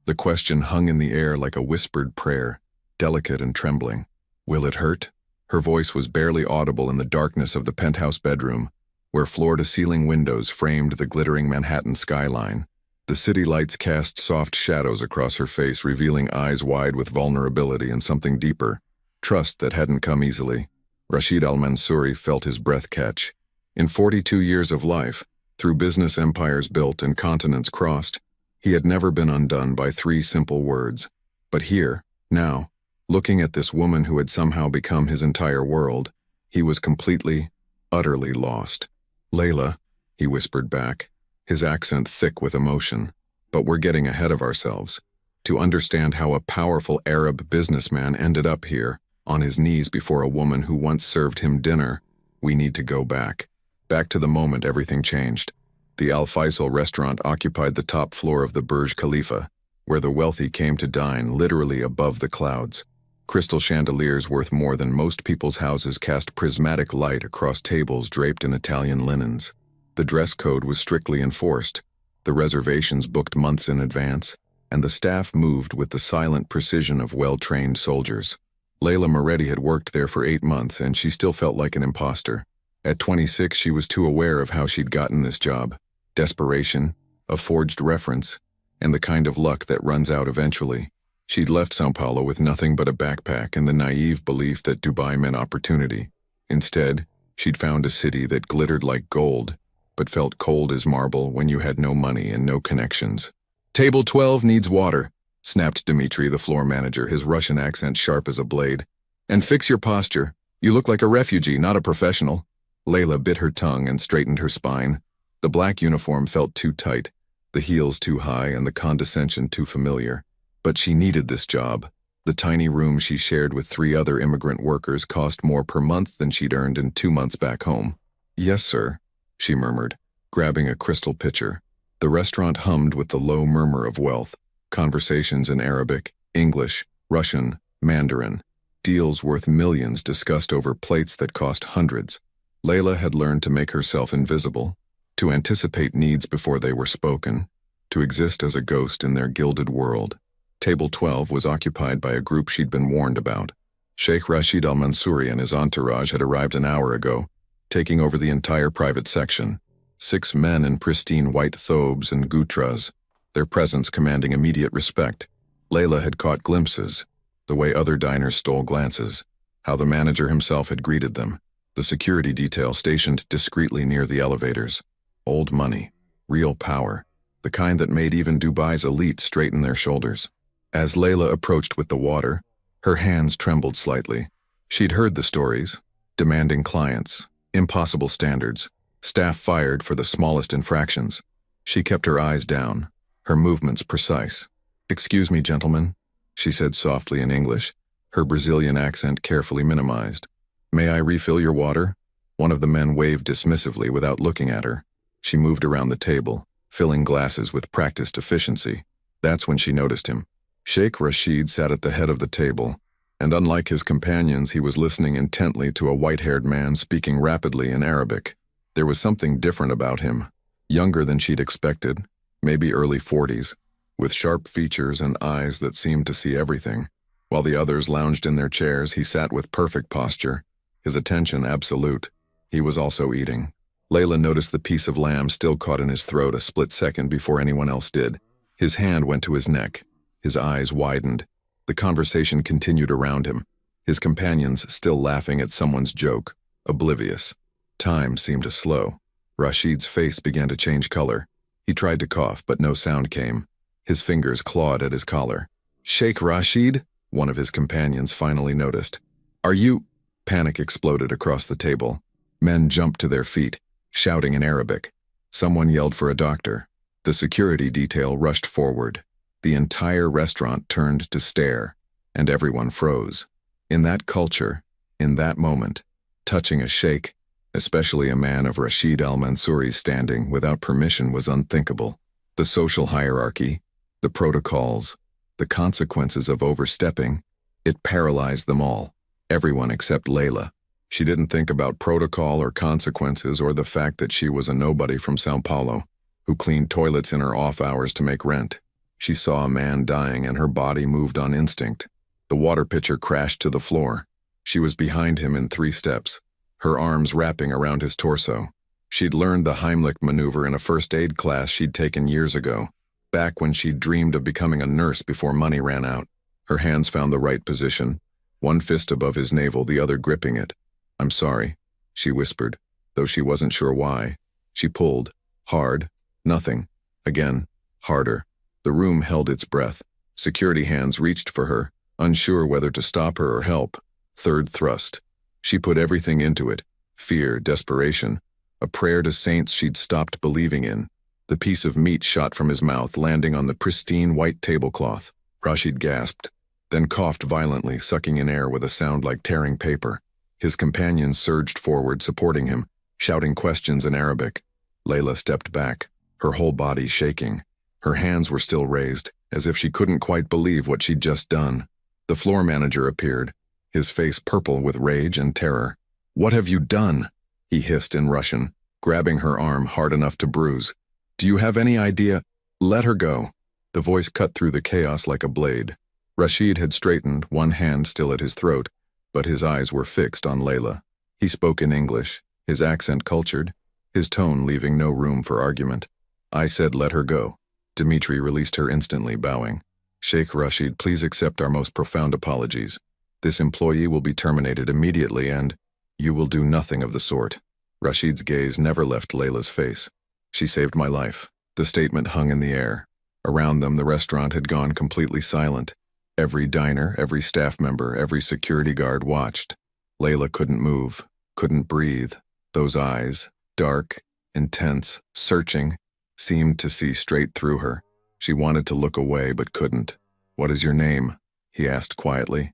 The question hung in the air like a whispered prayer, delicate and trembling. Will it hurt? Her voice was barely audible in the darkness of the penthouse bedroom, where floor-to-ceiling windows framed the glittering Manhattan skyline. The city lights cast soft shadows across her face, revealing eyes wide with vulnerability and something deeper, trust that hadn't come easily. Rashid al-Mansouri felt his breath catch. In 42 years of life, through business empires built and continents crossed, he had never been undone by 3 simple words. But here, now, looking at this woman who had somehow become his entire world, he was completely, utterly lost. "Layla," he whispered back, his accent thick with emotion. "But we're getting ahead of ourselves. To understand how a powerful Arab businessman ended up here, on his knees before a woman who once served him dinner, we need to go back. Back to the moment everything changed. The Al Faisal restaurant occupied the top floor of the Burj Khalifa, where the wealthy came to dine, literally above the clouds. Crystal chandeliers worth more than most people's houses cast prismatic light across tables draped in Italian linens. The dress code was strictly enforced, the reservations booked months in advance, and the staff moved with the silent precision of well-trained soldiers. Layla Moretti had worked there for 8 months, and she still felt like an imposter. At 26, she was too aware of how she'd gotten this job. Desperation, a forged reference, and the kind of luck that runs out eventually. She'd left São Paulo with nothing but a backpack and the naive belief that Dubai meant opportunity. Instead, she'd found a city that glittered like gold, but felt cold as marble when you had no money and no connections. "Table 12 needs water," snapped Dmitri, the floor manager, his Russian accent sharp as a blade. "And fix your posture. You look like a refugee, not a professional." Layla bit her tongue and straightened her spine. The black uniform felt too tight, the heels too high and the condescension too familiar. But she needed this job. The tiny room she shared with 3 other immigrant workers cost more per month than she'd earned in 2 months back home. "Yes, sir," she murmured, grabbing a crystal pitcher. The restaurant hummed with the low murmur of wealth, conversations in Arabic, English, Russian, Mandarin, deals worth millions discussed over plates that cost hundreds. Layla had learned to make herself invisible, to anticipate needs before they were spoken, to exist as a ghost in their gilded world. Table 12 was occupied by a group she'd been warned about. Sheikh Rashid al-Mansouri and his entourage had arrived an hour ago, taking over the entire private section. 6 men in pristine white thobes and gutras, their presence commanding immediate respect. Layla had caught glimpses, the way other diners stole glances, how the manager himself had greeted them, the security detail stationed discreetly near the elevators. Old money, real power, the kind that made even Dubai's elite straighten their shoulders. As Layla approached with the water, her hands trembled slightly. She'd heard the stories: demanding clients, impossible standards, staff fired for the smallest infractions. She kept her eyes down, her movements precise. "Excuse me, gentlemen," she said softly in English, her Brazilian accent carefully minimized. "May I refill your water?" One of the men waved dismissively without looking at her. She moved around the table, filling glasses with practiced efficiency. That's when she noticed him. Sheikh Rashid sat at the head of the table, and unlike his companions, he was listening intently to a white-haired man speaking rapidly in Arabic. There was something different about him, younger than she'd expected, maybe early 40s, with sharp features and eyes that seemed to see everything. While the others lounged in their chairs, he sat with perfect posture, his attention absolute. He was also eating. Layla noticed the piece of lamb still caught in his throat a split second before anyone else did. His hand went to his neck. His eyes widened. The conversation continued around him, his companions still laughing at someone's joke, oblivious. Time seemed to slow. Rashid's face began to change color. He tried to cough, but no sound came. His fingers clawed at his collar. "Sheikh Rashid?" one of his companions finally noticed. "Are you—" Panic exploded across the table. Men jumped to their feet, shouting in Arabic. Someone yelled for a doctor. The security detail rushed forward. The entire restaurant turned to stare, and everyone froze. In that culture, in that moment, touching a sheikh, especially a man of Rashid al-Mansouri's standing, without permission was unthinkable. The social hierarchy, the protocols, the consequences of overstepping, it paralyzed them all. Everyone except Layla. She didn't think about protocol or consequences or the fact that she was a nobody from São Paulo, who cleaned toilets in her off hours to make rent. She saw a man dying and her body moved on instinct. The water pitcher crashed to the floor. She was behind him in 3 steps, her arms wrapping around his torso. She'd learned the Heimlich maneuver in a first aid class she'd taken years ago, back when she'd dreamed of becoming a nurse before money ran out. Her hands found the right position, one fist above his navel, the other gripping it. "I'm sorry," she whispered, though she wasn't sure why. She pulled. Hard. Nothing. Again. Harder. The room held its breath. Security hands reached for her, unsure whether to stop her or help. Third thrust. She put everything into it. Fear, desperation. A prayer to saints she'd stopped believing in. The piece of meat shot from his mouth, landing on the pristine white tablecloth. Rashid gasped, then coughed violently, sucking in air with a sound like tearing paper. His companions surged forward, supporting him, shouting questions in Arabic. Layla stepped back, her whole body shaking. Her hands were still raised, as if she couldn't quite believe what she'd just done. The floor manager appeared, his face purple with rage and terror. "What have you done?" he hissed in Russian, grabbing her arm hard enough to bruise. "Do you have any idea?" "Let her go." The voice cut through the chaos like a blade. Rashid had straightened, one hand still at his throat, but his eyes were fixed on Layla. He spoke in English, his accent cultured, his tone leaving no room for argument. "I said let her go." Dmitri released her instantly, bowing. "Sheikh Rashid, please accept our most profound apologies. This employee will be terminated immediately and you will do nothing of the sort." Rashid's gaze never left Layla's face. "She saved my life." The statement hung in the air. Around them, the restaurant had gone completely silent. Every diner, every staff member, every security guard watched. Layla couldn't move, couldn't breathe. Those eyes, dark, intense, searching, seemed to see straight through her. She wanted to look away but couldn't. "What is your name?" he asked quietly.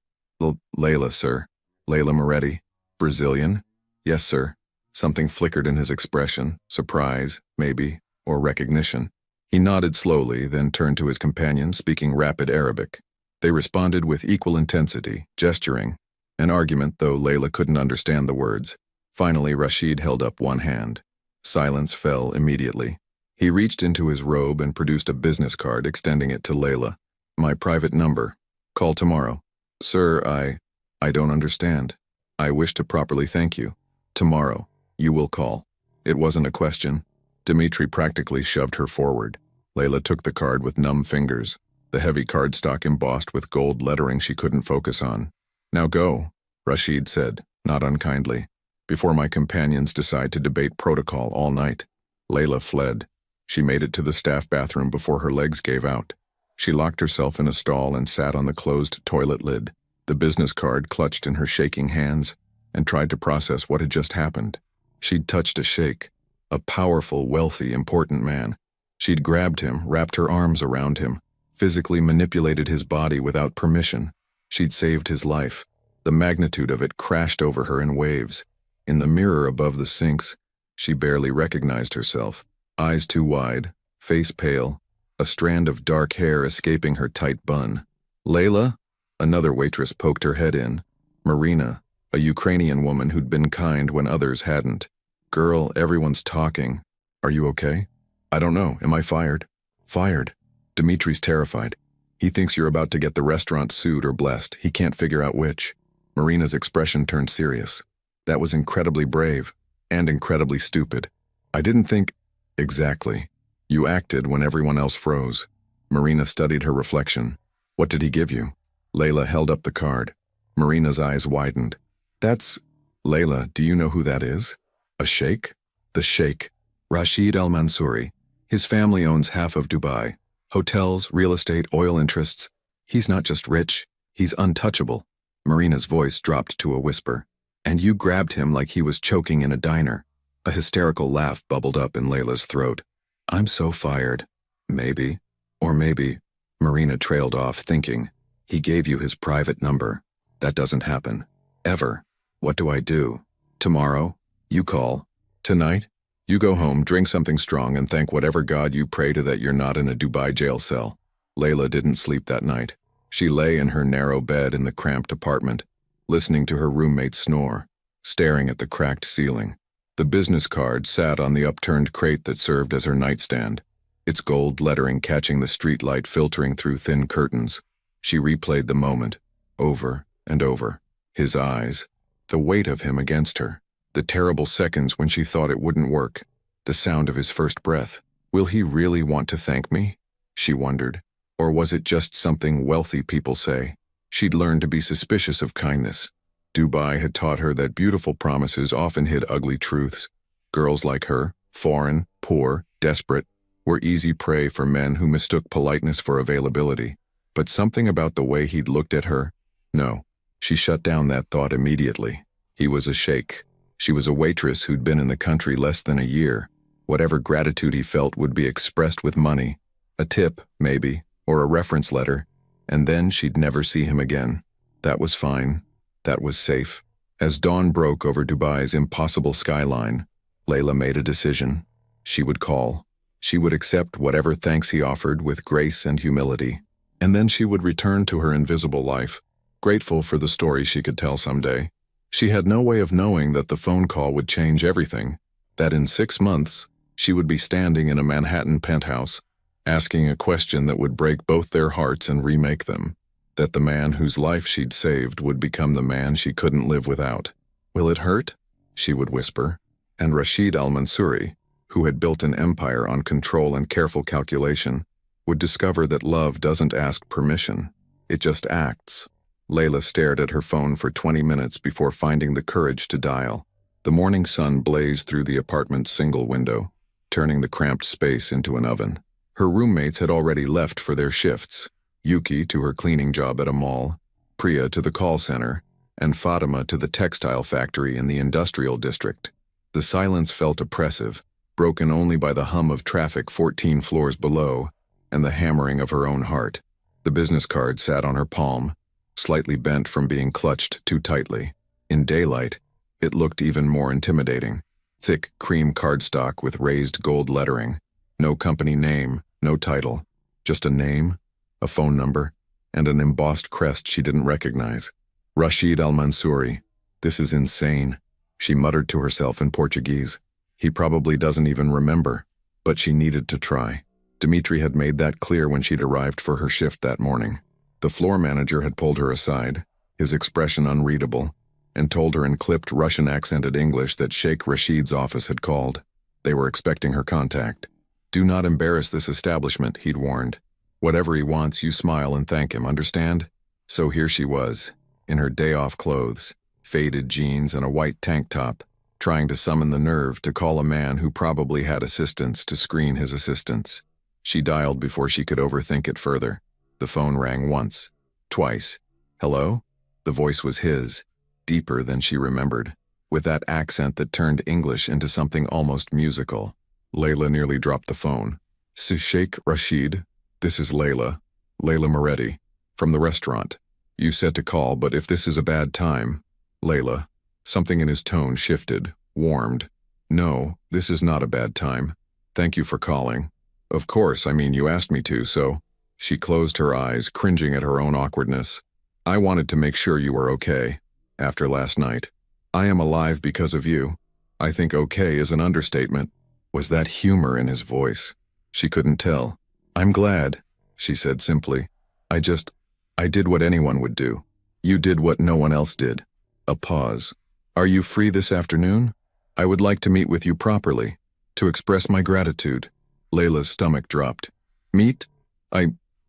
Layla, sir." "Layla Moretti. Brazilian?" "Yes, sir." Something flickered in his expression, surprise, maybe, or recognition. He nodded slowly, then turned to his companion, speaking rapid Arabic. They responded with equal intensity, gesturing. An argument, though Layla couldn't understand the words. Finally, Rashid held up one hand. Silence fell immediately. He reached into his robe and produced a business card, extending it to Layla. "My private number. Call tomorrow." "Sir, I don't understand. I wish to properly thank you. Tomorrow. You will call." It wasn't a question. Dmitri practically shoved her forward. Layla took the card with numb fingers, the heavy cardstock embossed with gold lettering she couldn't focus on. "Now go," Rashid said, not unkindly, "before my companions decide to debate protocol all night." Layla fled. She made it to the staff bathroom before her legs gave out. She locked herself in a stall and sat on the closed toilet lid, the business card clutched in her shaking hands, and tried to process what had just happened. She'd touched a sheikh, a powerful, wealthy, important man. She'd grabbed him, wrapped her arms around him, physically manipulated his body without permission. She'd saved his life. The magnitude of it crashed over her in waves. In the mirror above the sinks, she barely recognized herself. Eyes too wide, face pale, a strand of dark hair escaping her tight bun. "Layla?" Another waitress poked her head in. Marina, a Ukrainian woman who'd been kind when others hadn't. "Girl, everyone's talking. Are you okay?" "I don't know. Am I fired?" "Fired?" Dimitri's terrified. "He thinks you're about to get the restaurant sued or blessed. He can't figure out which." Marina's expression turned serious. "That was incredibly brave, and incredibly stupid. I didn't think—" "Exactly. You acted when everyone else froze." Marina studied her reflection. "What did he give you?" Layla held up the card. Marina's eyes widened. "That's— Layla, do you know who that is?" "A sheikh?" "The sheikh. Rashid Al-Mansouri. His family owns half of Dubai. Hotels, real estate, oil interests. He's not just rich, he's untouchable." Marina's voice dropped to a whisper. "And you grabbed him like he was choking in a diner." A hysterical laugh bubbled up in Layla's throat. "I'm so fired." "Maybe. Or maybe." Marina trailed off, thinking. "He gave you his private number. That doesn't happen. Ever. What do I do? Tomorrow? You call. Tonight? You go home, drink something strong, and thank whatever God you pray to that you're not in a Dubai jail cell." Layla didn't sleep that night. She lay in her narrow bed in the cramped apartment, listening to her roommate snore, staring at the cracked ceiling. The business card sat on the upturned crate that served as her nightstand. its gold lettering catching the streetlight filtering through thin curtains. She replayed the moment, over and over. His eyes, the weight of him against her, the terrible seconds when she thought it wouldn't work, the sound of his first breath. Will he really want to thank me? She wondered. Or was it just something wealthy people say? She'd learned to be suspicious of kindness. Dubai had taught her that beautiful promises often hid ugly truths. Girls like her, foreign, poor, desperate, were easy prey for men who mistook politeness for availability. But something about the way he'd looked at her? No. She shut down that thought immediately. He was a sheikh. She was a waitress who'd been in the country less than a year. Whatever gratitude he felt would be expressed with money. A tip, maybe, or a reference letter. And then she'd never see him again. That was fine. That was safe. As dawn broke over Dubai's impossible skyline, Layla made a decision. She would call. She would accept whatever thanks he offered with grace and humility. And then she would return to her invisible life, grateful for the story she could tell someday. She had no way of knowing that the phone call would change everything, that in 6 months, she would be standing in a Manhattan penthouse, asking a question that would break both their hearts and remake them, that the man whose life she'd saved would become the man she couldn't live without. Will it hurt? She would whisper. And Rashid al-Mansouri, who had built an empire on control and careful calculation, would discover that love doesn't ask permission. It just acts. Layla stared at her phone for 20 minutes before finding the courage to dial. The morning sun blazed through the apartment's single window, turning the cramped space into an oven. Her roommates had already left for their shifts. Yuki to her cleaning job at a mall, Priya to the call center, and Fatima to the textile factory in the industrial district. The silence felt oppressive, broken only by the hum of traffic 14 floors below and the hammering of her own heart. The business card sat on her palm, slightly bent from being clutched too tightly. In daylight, it looked even more intimidating. Thick cream cardstock with raised gold lettering. No company name, no title. Just a name, a phone number, and an embossed crest she didn't recognize. Rashid al-Mansouri. This is insane, she muttered to herself in Portuguese. He probably doesn't even remember, but she needed to try. Dimitri had made that clear when she'd arrived for her shift that morning. The floor manager had pulled her aside, his expression unreadable, and told her in clipped Russian-accented English that Sheikh Rashid's office had called. They were expecting her contact. Do not embarrass this establishment, he'd warned. Whatever he wants, you smile and thank him, understand? So here she was, in her day-off clothes, faded jeans and a white tank top, trying to summon the nerve to call a man who probably had assistants to screen his assistants. She dialed before she could overthink it further. The phone rang once, twice. Hello? The voice was his, deeper than she remembered, with that accent that turned English into something almost musical. Layla nearly dropped the phone. Sheikh Rashid, this is Layla Moretti, from the restaurant. You said to call, but if this is a bad time. Layla. Something in his tone shifted, warmed. No, this is not a bad time. Thank you for calling. Of course, I mean you asked me to, so. She closed her eyes, cringing at her own awkwardness. I wanted to make sure you were okay. After last night. I am alive because of you. I think okay is an understatement. Was that humor in his voice? She couldn't tell. I'm glad, she said simply. I did what anyone would do. You did what no one else did. A pause. Are you free this afternoon? I would like to meet with you properly, to express my gratitude. Layla's stomach dropped. Meet?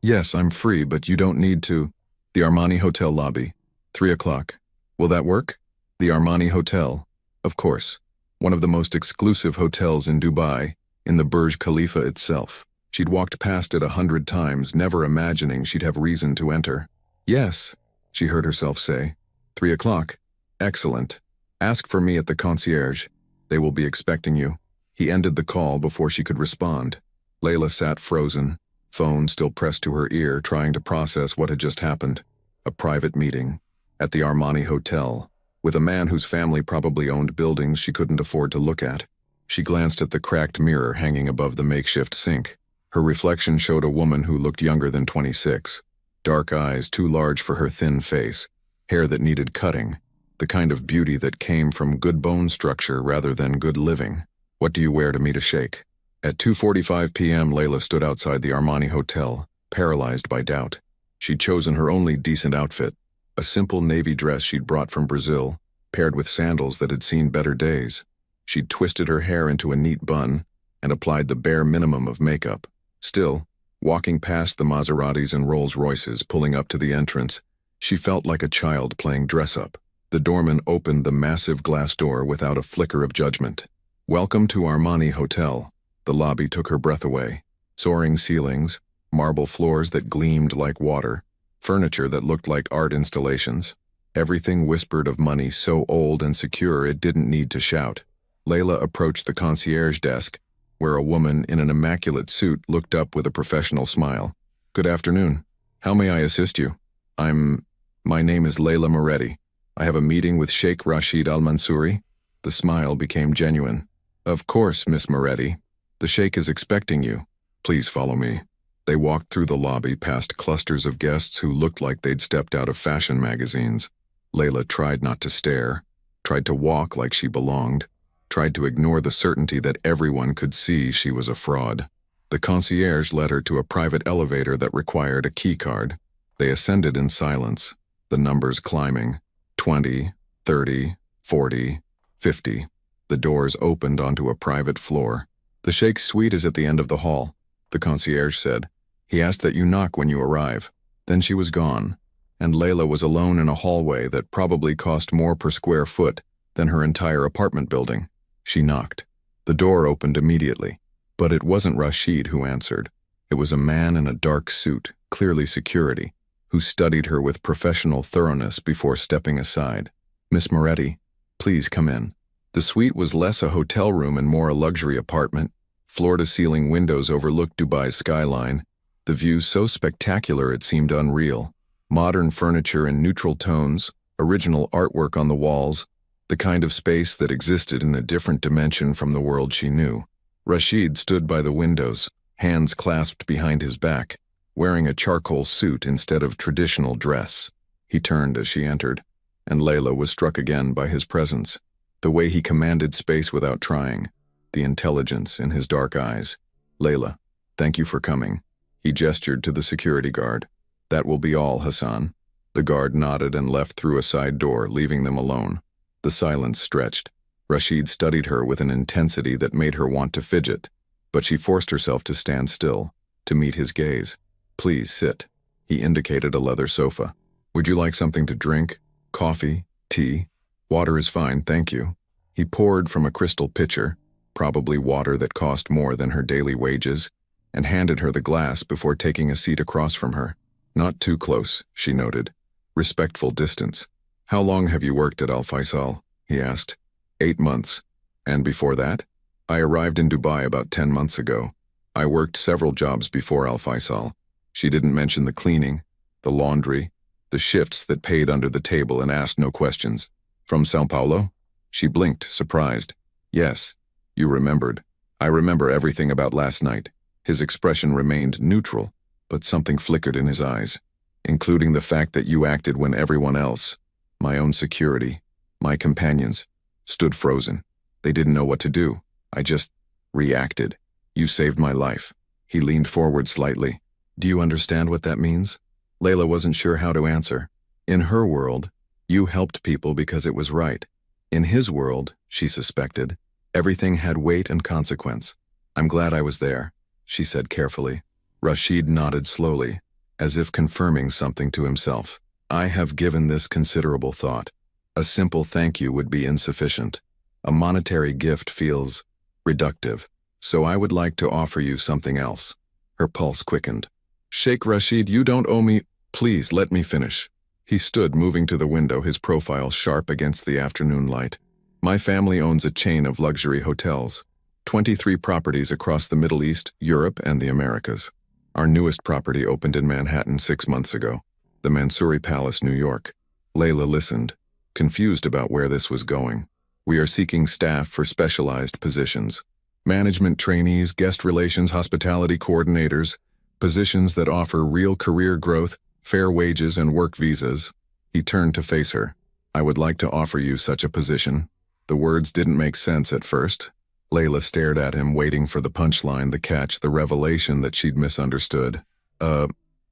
Yes, I'm free, but you don't need to. The Armani Hotel lobby. 3 o'clock. Will that work? The Armani Hotel. Of course. One of the most exclusive hotels in Dubai, in the Burj Khalifa itself. She'd walked past it 100 times, never imagining she'd have reason to enter. Yes, she heard herself say. 3 o'clock. Excellent. Ask for me at the concierge. They will be expecting you. He ended the call before she could respond. Layla sat frozen, phone still pressed to her ear, trying to process what had just happened. A private meeting. At the Armani Hotel. With a man whose family probably owned buildings she couldn't afford to look at. She glanced at the cracked mirror hanging above the makeshift sink. Her reflection showed a woman who looked younger than 26. Dark eyes too large for her thin face. Hair that needed cutting. The kind of beauty that came from good bone structure rather than good living. What do you wear to meet a sheikh? At 2:45 p.m., Layla stood outside the Armani Hotel, paralyzed by doubt. She'd chosen her only decent outfit, a simple navy dress she'd brought from Brazil, paired with sandals that had seen better days. She'd twisted her hair into a neat bun and applied the bare minimum of makeup. Still, walking past the Maseratis and Rolls-Royces pulling up to the entrance, she felt like a child playing dress-up. The doorman opened the massive glass door without a flicker of judgment. "Welcome to Armani Hotel." The lobby took her breath away. Soaring ceilings, marble floors that gleamed like water, furniture that looked like art installations. Everything whispered of money so old and secure it didn't need to shout. Layla approached the concierge desk, where a woman in an immaculate suit looked up with a professional smile. "Good afternoon. How may I assist you?" My name is Layla Moretti. I have a meeting with Sheikh Rashid Al-Mansouri." The smile became genuine. "Of course, Miss Moretti. The Sheikh is expecting you. Please follow me." They walked through the lobby past clusters of guests who looked like they'd stepped out of fashion magazines. Layla tried not to stare, tried to walk like she belonged, tried to ignore the certainty that everyone could see she was a fraud. The concierge led her to a private elevator that required a key card. They ascended in silence, the numbers climbing. 20, 30, 40, 50. The doors opened onto a private floor. "The Sheikh's suite is at the end of the hall," the concierge said. "He asked that you knock when you arrive." Then she was gone, and Layla was alone in a hallway that probably cost more per square foot than her entire apartment building. She knocked. The door opened immediately, but it wasn't Rashid who answered. It was a man in a dark suit, clearly security, who studied her with professional thoroughness before stepping aside. "Miss Moretti, please come in." The suite was less a hotel room and more a luxury apartment. Floor-to-ceiling windows overlooked Dubai's skyline, the view so spectacular it seemed unreal. Modern furniture in neutral tones, original artwork on the walls, the kind of space that existed in a different dimension from the world she knew. Rashid stood by the windows, hands clasped behind his back, wearing a charcoal suit instead of traditional dress. He turned as she entered, and Layla was struck again by his presence. The way he commanded space without trying, the intelligence in his dark eyes. "Layla, thank you for coming." He gestured to the security guard. "That will be all, Hassan." The guard nodded and left through a side door, leaving them alone. The silence stretched. Rashid studied her with an intensity that made her want to fidget, but she forced herself to stand still, to meet his gaze. "Please sit." He indicated a leather sofa. "Would you like something to drink? Coffee? Tea? Water is fine, thank you." He poured from a crystal pitcher, probably water that cost more than her daily wages, and handed her the glass before taking a seat across from her. "Not too close," she noted. "Respectful distance." "How long have you worked at Al Faisal?" he asked. 8 months. "And before that?" "I arrived in Dubai about 10 months ago. I worked several jobs before Al Faisal." She didn't mention the cleaning, the laundry, the shifts that paid under the table and asked no questions. "From São Paulo?" She blinked, surprised. "Yes, you remembered." "I remember everything about last night." His expression remained neutral, but something flickered in his eyes, including the fact that you acted when everyone else, my own security, my companions, stood frozen. They didn't know what to do. I just reacted. You saved my life. He leaned forward slightly. "Do you understand what that means?" Layla wasn't sure how to answer. In her world, you helped people because it was right. In his world, she suspected, everything had weight and consequence. "I'm glad I was there," she said carefully. Rashid nodded slowly, as if confirming something to himself. "I have given this considerable thought. A simple thank you would be insufficient. A monetary gift feels reductive. So I would like to offer you something else." Her pulse quickened. "Sheikh Rashid, you don't owe me—" "Please, let me finish." He stood moving to the window, his profile sharp against the afternoon light. "My family owns a chain of luxury hotels. 23 properties across the Middle East, Europe, and the Americas. Our newest property opened in Manhattan 6 months ago, the Mansouri Palace, New York." Layla listened, confused about where this was going. "We are seeking staff for specialized positions. Management trainees, guest relations, hospitality coordinators, positions that offer real career growth, fair wages, and work visas." He turned to face her. "I would like to offer you such a position." The words didn't make sense at first, Layla stared at him, waiting for the punchline, the catch, the revelation that she'd misunderstood.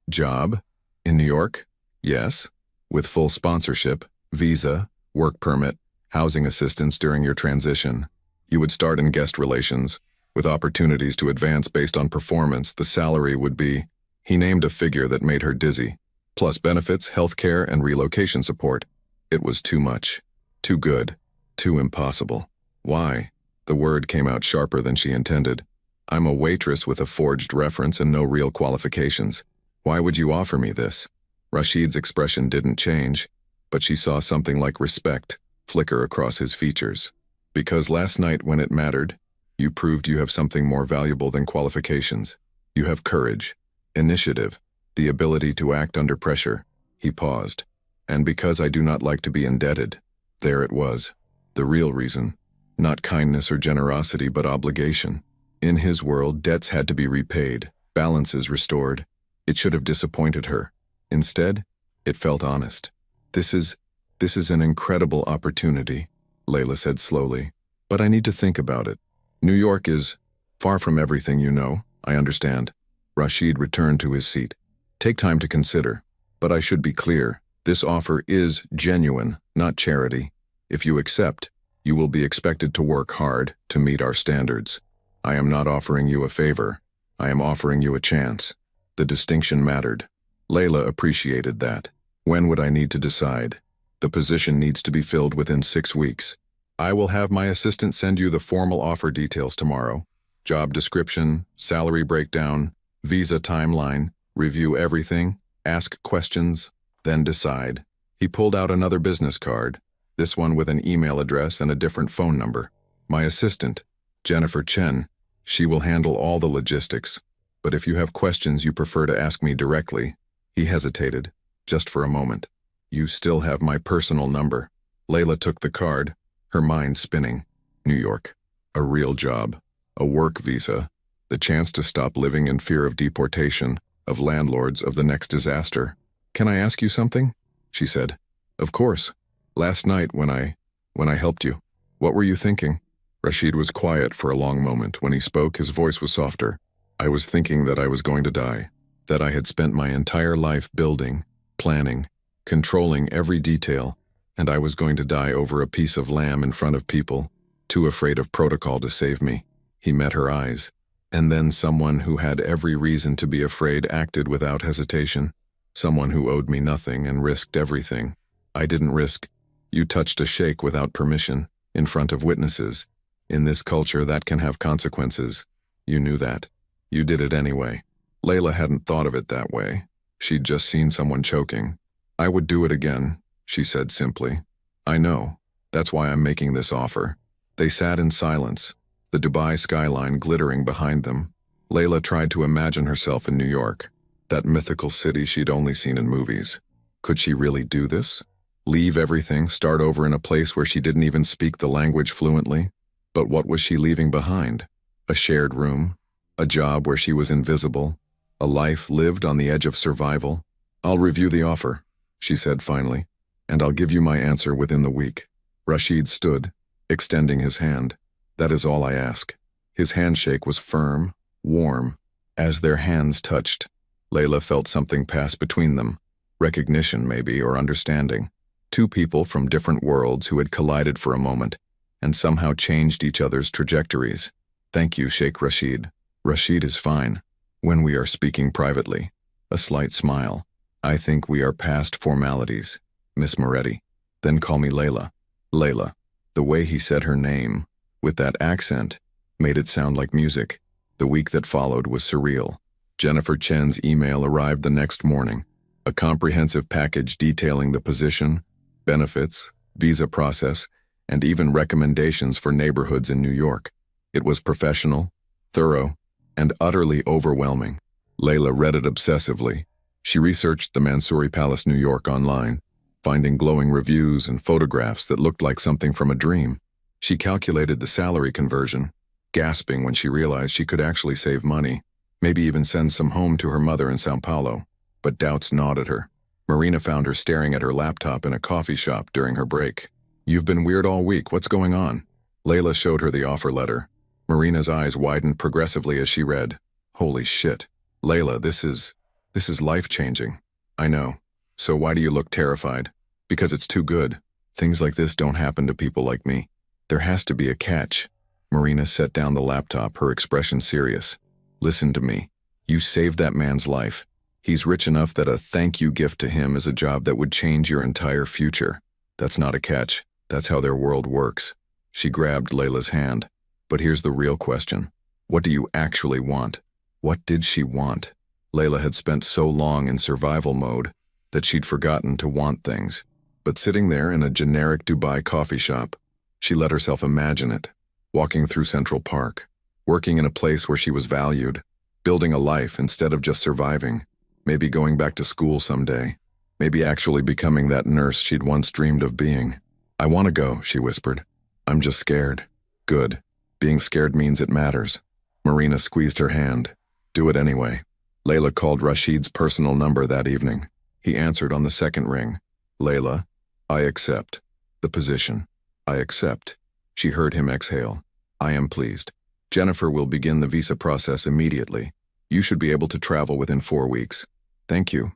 Job? In New York? Yes. With full sponsorship, visa, work permit, housing assistance during your transition. You would start in guest relations, with opportunities to advance based on performance. The salary would be, he named a figure that made her dizzy, plus benefits, healthcare, and relocation support. It was too much. Too good. Too impossible. Why? The word came out sharper than she intended. I'm a waitress with a forged reference and no real qualifications. Why would you offer me this? Rashid's expression didn't change, but she saw something like respect flicker across his features. Because last night when it mattered, you proved you have something more valuable than qualifications. You have courage, initiative, the ability to act under pressure. He paused. And because I do not like to be indebted, there it was. The real reason. Not kindness or generosity, but obligation. In his world, debts had to be repaid, balances restored. It should have disappointed her. Instead, it felt honest. This is an incredible opportunity, Layla said slowly. But I need to think about it. New York is far from everything you know, I understand. Rashid returned to his seat. Take time to consider. But I should be clear, this offer is genuine, not charity. If you accept, you will be expected to work hard to meet our standards. I am not offering you a favor. I am offering you a chance. The distinction mattered. Layla appreciated that. When would I need to decide? The position needs to be filled within 6 weeks. I will have my assistant send you the formal offer details tomorrow. Job description, salary breakdown, visa timeline, review everything, ask questions, then decide. He pulled out another business card, this one with an email address and a different phone number. My assistant, Jennifer Chen, she will handle all the logistics. But if you have questions you prefer to ask me directly. He hesitated, just for a moment. You still have my personal number. Layla took the card, her mind spinning. New York. A real job. A work visa. The chance to stop living in fear of deportation, of landlords, of the next disaster. Can I ask you something? She said. Of course. Last night when I helped you, what were you thinking? Rashid was quiet for a long moment. When he spoke, his voice was softer. I was thinking that I was going to die, that I had spent my entire life building, planning, controlling every detail, and I was going to die over a piece of lamb in front of people, too afraid of protocol to save me. He met her eyes. And then someone who had every reason to be afraid acted without hesitation. Someone who owed me nothing and risked everything. I didn't risk. You touched a sheikh without permission, in front of witnesses. In this culture, that can have consequences. You knew that. You did it anyway. Layla hadn't thought of it that way. She'd just seen someone choking. I would do it again, she said simply. I know. That's why I'm making this offer. They sat in silence, the Dubai skyline glittering behind them. Layla tried to imagine herself in New York, that mythical city she'd only seen in movies. Could she really do this? Leave everything, start over in a place where she didn't even speak the language fluently? But what was she leaving behind? A shared room? A job where she was invisible? A life lived on the edge of survival? I'll review the offer, she said finally, and I'll give you my answer within the week. Rashid stood, extending his hand. That is all I ask. His handshake was firm, warm. As their hands touched, Layla felt something pass between them. Recognition, maybe, or understanding. Two people from different worlds who had collided for a moment and somehow changed each other's trajectories. Thank you, Sheikh Rashid. Rashid is fine. When we are speaking privately. A slight smile. I think we are past formalities, Miss Moretti. Then call me Layla. Layla. The way he said her name, with that accent, made it sound like music. The week that followed was surreal. Jennifer Chen's email arrived the next morning. A comprehensive package detailing the position, benefits, visa process, and even recommendations for neighborhoods in New York. It was professional, thorough, and utterly overwhelming. Layla read it obsessively. She researched the Mansouri Palace, New York online, finding glowing reviews and photographs that looked like something from a dream. She calculated the salary conversion, gasping when she realized she could actually save money, maybe even send some home to her mother in Sao Paulo. But doubts gnawed at her. Marina found her staring at her laptop in a coffee shop during her break. You've been weird all week. What's going on? Layla showed her the offer letter. Marina's eyes widened progressively as she read. Holy shit. Layla, this is life-changing. I know. So why do you look terrified? Because it's too good. Things like this don't happen to people like me. There has to be a catch. Marina set down the laptop, her expression serious. Listen to me. You saved that man's life. He's rich enough that a thank you gift to him is a job that would change your entire future. That's not a catch. That's how their world works. She grabbed Layla's hand. But here's the real question. What do you actually want? What did she want? Layla had spent so long in survival mode that she'd forgotten to want things. But sitting there in a generic Dubai coffee shop, she let herself imagine it. Walking through Central Park, working in a place where she was valued, building a life instead of just surviving, maybe going back to school someday, maybe actually becoming that nurse she'd once dreamed of being. I want to go, she whispered. I'm just scared. Good. Being scared means it matters. Marina squeezed her hand. Do it anyway. Layla called Rashid's personal number that evening. He answered on the second ring. Layla, I accept. The position. I accept. She heard him exhale. I am pleased. Jennifer will begin the visa process immediately. You should be able to travel within 4 weeks. Thank you.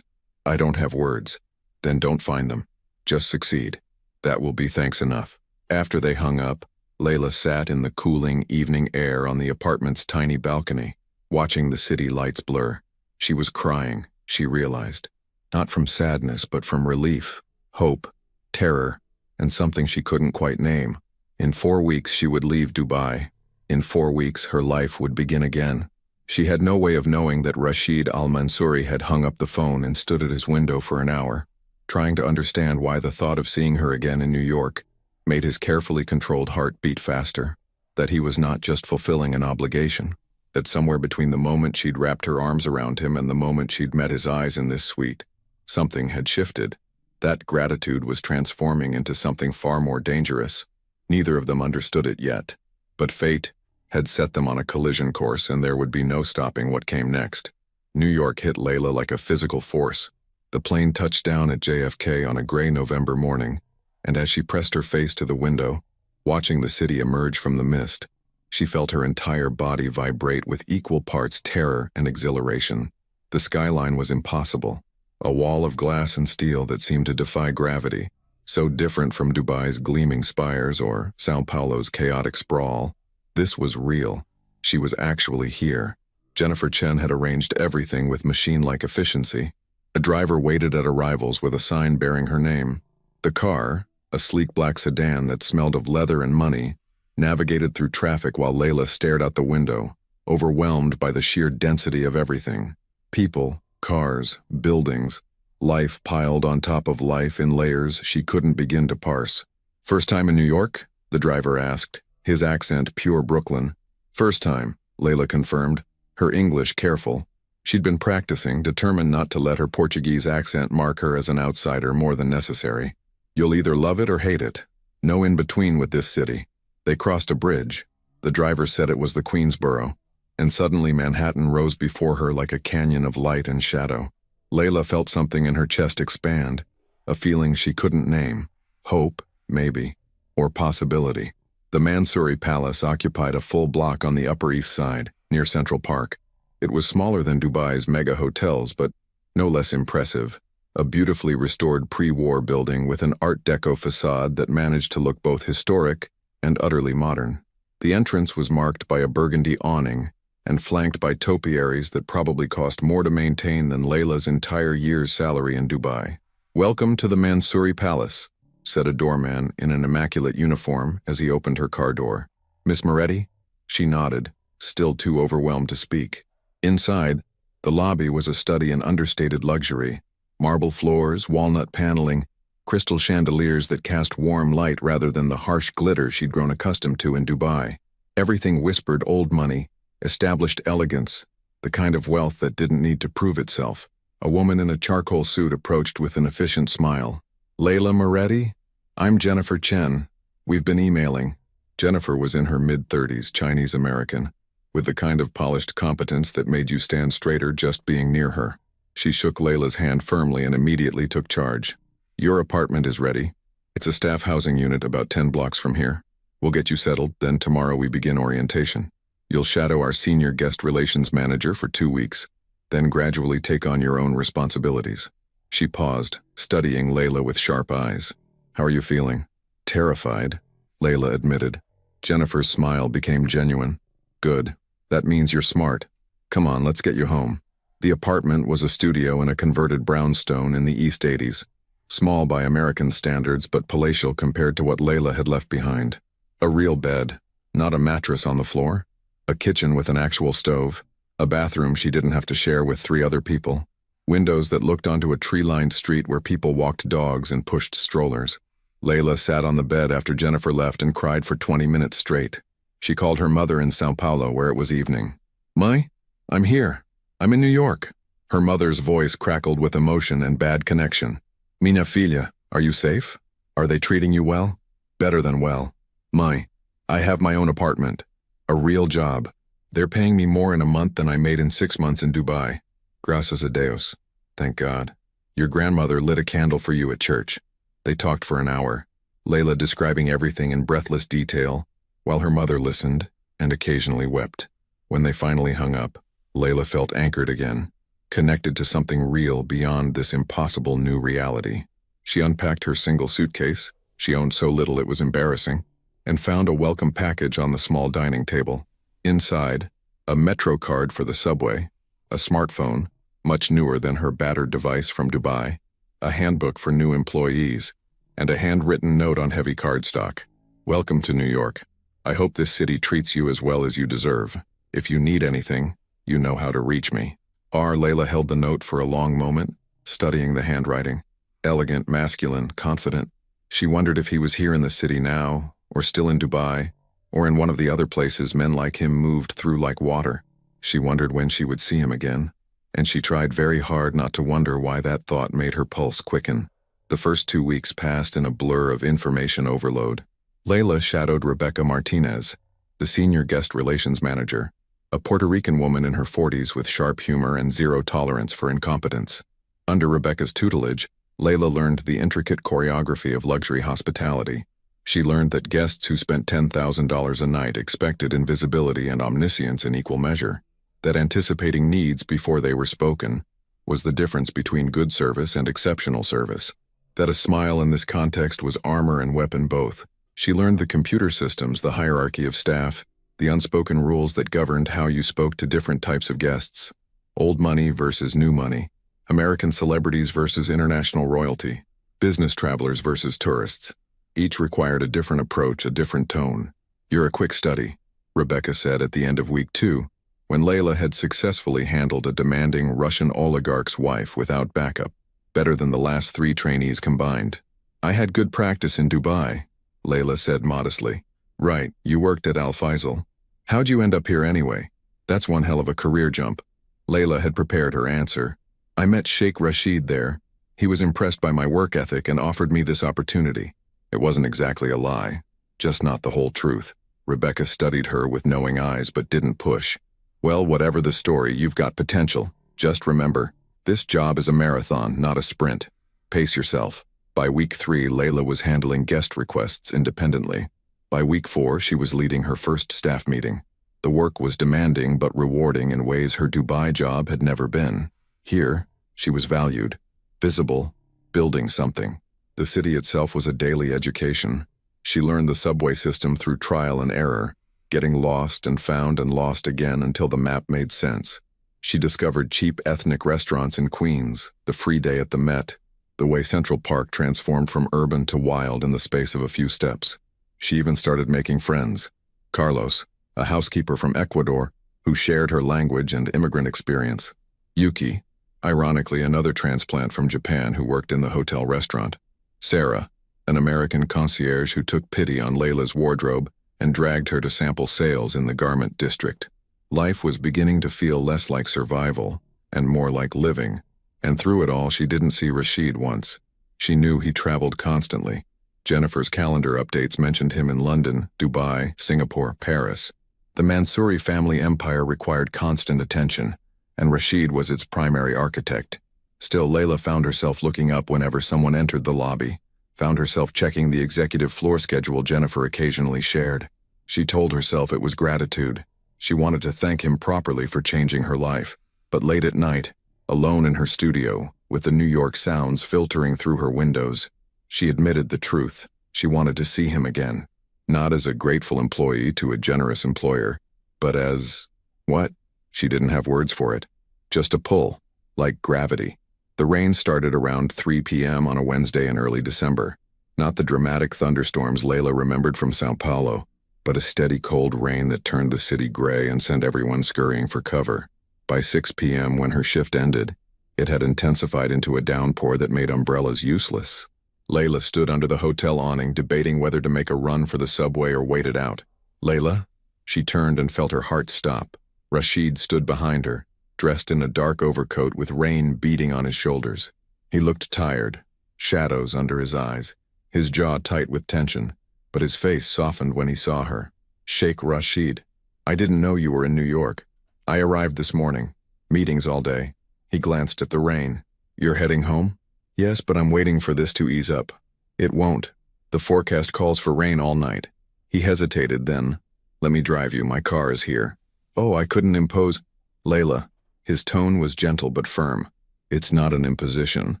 I don't have words. Then don't find them. Just succeed. That will be thanks enough. After they hung up, Layla sat in the cooling evening air on the apartment's tiny balcony, watching the city lights blur. She was crying, she realized. Not from sadness, but from relief, hope, terror, and something she couldn't quite name. In 4 weeks she would leave Dubai. In 4 weeks her life would begin again. She had no way of knowing that Rashid al-Mansouri had hung up the phone and stood at his window for an hour, trying to understand why the thought of seeing her again in New York made his carefully controlled heart beat faster, that he was not just fulfilling an obligation, that somewhere between the moment she'd wrapped her arms around him and the moment she'd met his eyes in this suite, something had shifted. That gratitude was transforming into something far more dangerous. Neither of them understood it yet, but fate had set them on a collision course and there would be no stopping what came next. New York hit Layla like a physical force. The plane touched down at JFK on a gray November morning, and as she pressed her face to the window, watching the city emerge from the mist, she felt her entire body vibrate with equal parts terror and exhilaration. The skyline was impossible, a wall of glass and steel that seemed to defy gravity, so different from Dubai's gleaming spires or Sao Paulo's chaotic sprawl. This was real. She was actually here. Jennifer Chen had arranged everything with machine-like efficiency. A driver waited at arrivals with a sign bearing her name. The car, a sleek black sedan that smelled of leather and money, navigated through traffic while Layla stared out the window, overwhelmed by the sheer density of everything. People, cars, buildings, life piled on top of life in layers she couldn't begin to parse. First time in New York? The driver asked, his accent pure Brooklyn. First time, Layla confirmed, her English careful. She'd been practicing, determined not to let her Portuguese accent mark her as an outsider more than necessary. You'll either love it or hate it. No in-between with this city. They crossed a bridge. The driver said it was the Queensboro, and suddenly Manhattan rose before her like a canyon of light and shadow. Layla felt something in her chest expand, a feeling she couldn't name. Hope, maybe, or possibility. The Mansouri Palace occupied a full block on the Upper East Side, near Central Park. It was smaller than Dubai's mega hotels, but no less impressive. A beautifully restored pre-war building with an Art Deco facade that managed to look both historic and utterly modern. The entrance was marked by a burgundy awning and flanked by topiaries that probably cost more to maintain than Layla's entire year's salary in Dubai. "Welcome to the Mansouri Palace," said a doorman in an immaculate uniform as he opened her car door. "Miss Moretti?" She nodded, still too overwhelmed to speak. Inside, the lobby was a study in understated luxury. Marble floors, walnut paneling, crystal chandeliers that cast warm light rather than the harsh glitter she'd grown accustomed to in Dubai. Everything whispered old money, established elegance, the kind of wealth that didn't need to prove itself. A woman in a charcoal suit approached with an efficient smile. "Layla Moretti? I'm Jennifer Chen. We've been emailing." Jennifer was in her mid-30s, Chinese-American, with the kind of polished competence that made you stand straighter just being near her. She shook Layla's hand firmly and immediately took charge. "Your apartment is ready. It's a staff housing unit about 10 blocks from here. We'll get you settled, then tomorrow we begin orientation. You'll shadow our senior guest relations manager for 2 weeks, then gradually take on your own responsibilities. She paused, studying Layla with sharp eyes. How are you feeling? Terrified, Layla admitted. Jennifer's smile became genuine. Good. That means you're smart. Come on, let's get you home. The apartment was a studio in a converted brownstone in the East 80s. Small by American standards, but palatial compared to what Layla had left behind. A real bed, not a mattress on the floor. A kitchen with an actual stove. A bathroom she didn't have to share with 3 other people. Windows that looked onto a tree-lined street where people walked dogs and pushed strollers. Layla sat on the bed after Jennifer left and cried for 20 minutes straight. She called her mother in Sao Paulo where it was evening. "Mai, I'm here. I'm in New York." Her mother's voice crackled with emotion and bad connection. "Minha filha, are you safe? Are they treating you well?" "Better than well. Mai, I have my own apartment. A real job. They're paying me more in a month than I made in 6 months in Dubai. Gracias a Deus. Thank God. Your grandmother lit a candle for you at church." They talked for an hour, Layla describing everything in breathless detail, while her mother listened and occasionally wept. When they finally hung up, Layla felt anchored again, connected to something real beyond this impossible new reality. She unpacked her single suitcase, she owned so little it was embarrassing, and found a welcome package on the small dining table. Inside, a Metro card for the subway, a smartphone, much newer than her battered device from Dubai, a handbook for new employees, and a handwritten note on heavy cardstock. "Welcome to New York. I hope this city treats you as well as you deserve. If you need anything, you know how to reach me." Layla held the note for a long moment, studying the handwriting. Elegant, masculine, confident. She wondered if he was here in the city now, or still in Dubai, or in one of the other places men like him moved through like water. She wondered when she would see him again, and she tried very hard not to wonder why that thought made her pulse quicken. The first 2 weeks passed in a blur of information overload. Layla shadowed Rebecca Martinez, the senior guest relations manager, a Puerto Rican woman in her 40s with sharp humor and zero tolerance for incompetence. Under Rebecca's tutelage, Layla learned the intricate choreography of luxury hospitality. She learned that guests who spent $10,000 a night expected invisibility and omniscience in equal measure, that anticipating needs before they were spoken was the difference between good service and exceptional service, that a smile in this context was armor and weapon both. She learned the computer systems, the hierarchy of staff, the unspoken rules that governed how you spoke to different types of guests, old money versus new money, American celebrities versus international royalty, business travelers versus tourists. Each required a different approach, a different tone. "You're a quick study," Rebecca said at the end of week 2, when Layla had successfully handled a demanding Russian oligarch's wife without backup, better than the last 3 trainees combined. "I had good practice in Dubai," Layla said modestly. "Right, you worked at Al Faisal. How'd you end up here anyway? That's one hell of a career jump." Layla had prepared her answer. "I met Sheikh Rashid there. He was impressed by my work ethic and offered me this opportunity." It wasn't exactly a lie, just not the whole truth. Rebecca studied her with knowing eyes but didn't push. "Well, whatever the story, you've got potential. Just remember, this job is a marathon, not a sprint. Pace yourself." By week 3, Layla was handling guest requests independently. By week 4, she was leading her first staff meeting. The work was demanding but rewarding in ways her Dubai job had never been. Here, she was valued, visible, building something. The city itself was a daily education. She learned the subway system through trial and error, getting lost and found and lost again until the map made sense. She discovered cheap ethnic restaurants in Queens, the free day at the Met, the way Central Park transformed from urban to wild in the space of a few steps. She even started making friends. Carlos, a housekeeper from Ecuador, who shared her language and immigrant experience. Yuki, ironically another transplant from Japan who worked in the hotel restaurant. Sarah, an American concierge who took pity on Layla's wardrobe and dragged her to sample sales in the garment district. Life was beginning to feel less like survival and more like living, and through it all she didn't see Rashid once. She knew he traveled constantly. Jennifer's calendar updates mentioned him in London, Dubai, Singapore, Paris. The Mansouri family empire required constant attention, and Rashid was its primary architect. Still, Layla found herself looking up whenever someone entered the lobby. found herself checking the executive floor schedule Jennifer occasionally shared. She told herself it was gratitude. She wanted to thank him properly for changing her life. But late at night, alone in her studio, with the New York sounds filtering through her windows, she admitted the truth. She wanted to see him again. Not as a grateful employee to a generous employer, but as… what? She didn't have words for it. Just a pull, like gravity. The rain started around 3 p.m. on a Wednesday in early December. Not the dramatic thunderstorms Layla remembered from Sao Paulo, but a steady cold rain that turned the city gray and sent everyone scurrying for cover. By 6 p.m., when her shift ended, it had intensified into a downpour that made umbrellas useless. Layla stood under the hotel awning, debating whether to make a run for the subway or wait it out. Layla? She turned and felt her heart stop. Rashid stood behind her, dressed in a dark overcoat with rain beating on his shoulders. He looked tired, shadows under his eyes, his jaw tight with tension, but his face softened when he saw her. Sheikh Rashid, I didn't know you were in New York. I arrived this morning. Meetings all day. He glanced at the rain. You're heading home? Yes, but I'm waiting for this to ease up. It won't. The forecast calls for rain all night. He hesitated, then, let me drive you, my car is here. Oh, I couldn't impose… Layla. His tone was gentle but firm. It's not an imposition,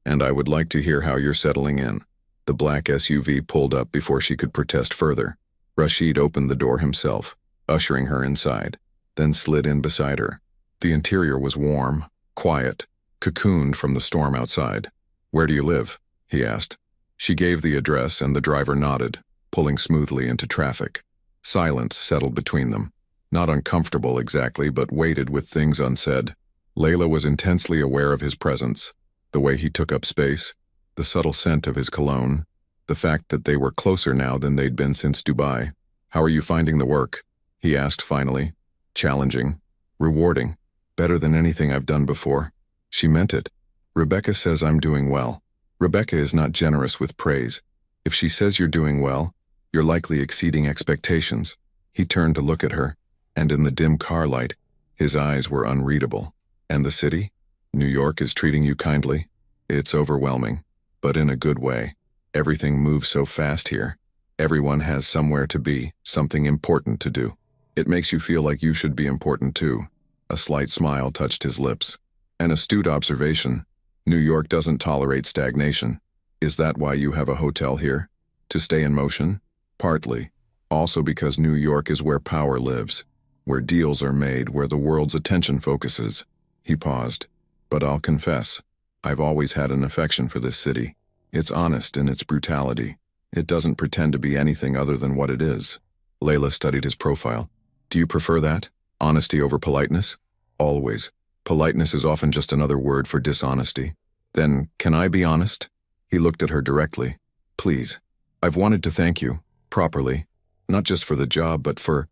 and I would like to hear how you're settling in. The black SUV pulled up before she could protest further. Rashid opened the door himself, ushering her inside, then slid in beside her. The interior was warm, quiet, cocooned from the storm outside. Where do you live? He asked. She gave the address and the driver nodded, pulling smoothly into traffic. Silence settled between them. Not uncomfortable exactly, but weighted with things unsaid. Layla was intensely aware of his presence, the way he took up space, the subtle scent of his cologne, the fact that they were closer now than they'd been since Dubai. How are you finding the work? He asked finally. Challenging. Rewarding. Better than anything I've done before. She meant it. Rebecca says I'm doing well. Rebecca is not generous with praise. If she says you're doing well, you're likely exceeding expectations. He turned to look at her, and in the dim car light, his eyes were unreadable. And the city? New York is treating you kindly? It's overwhelming, but in a good way. Everything moves so fast here. Everyone has somewhere to be, something important to do. It makes you feel like you should be important too. A slight smile touched his lips. An astute observation. New York doesn't tolerate stagnation. Is that why you have a hotel here? To stay in motion? Partly. Also because New York is where power lives, where deals are made, where the world's attention focuses. He paused. But I'll confess, I've always had an affection for this city. It's honest in its brutality. It doesn't pretend to be anything other than what it is. Layla studied his profile. Do you prefer that? Honesty over politeness? Always. Politeness is often just another word for dishonesty. Then, can I be honest? He looked at her directly. Please. I've wanted to thank you, properly. Not just for the job, but for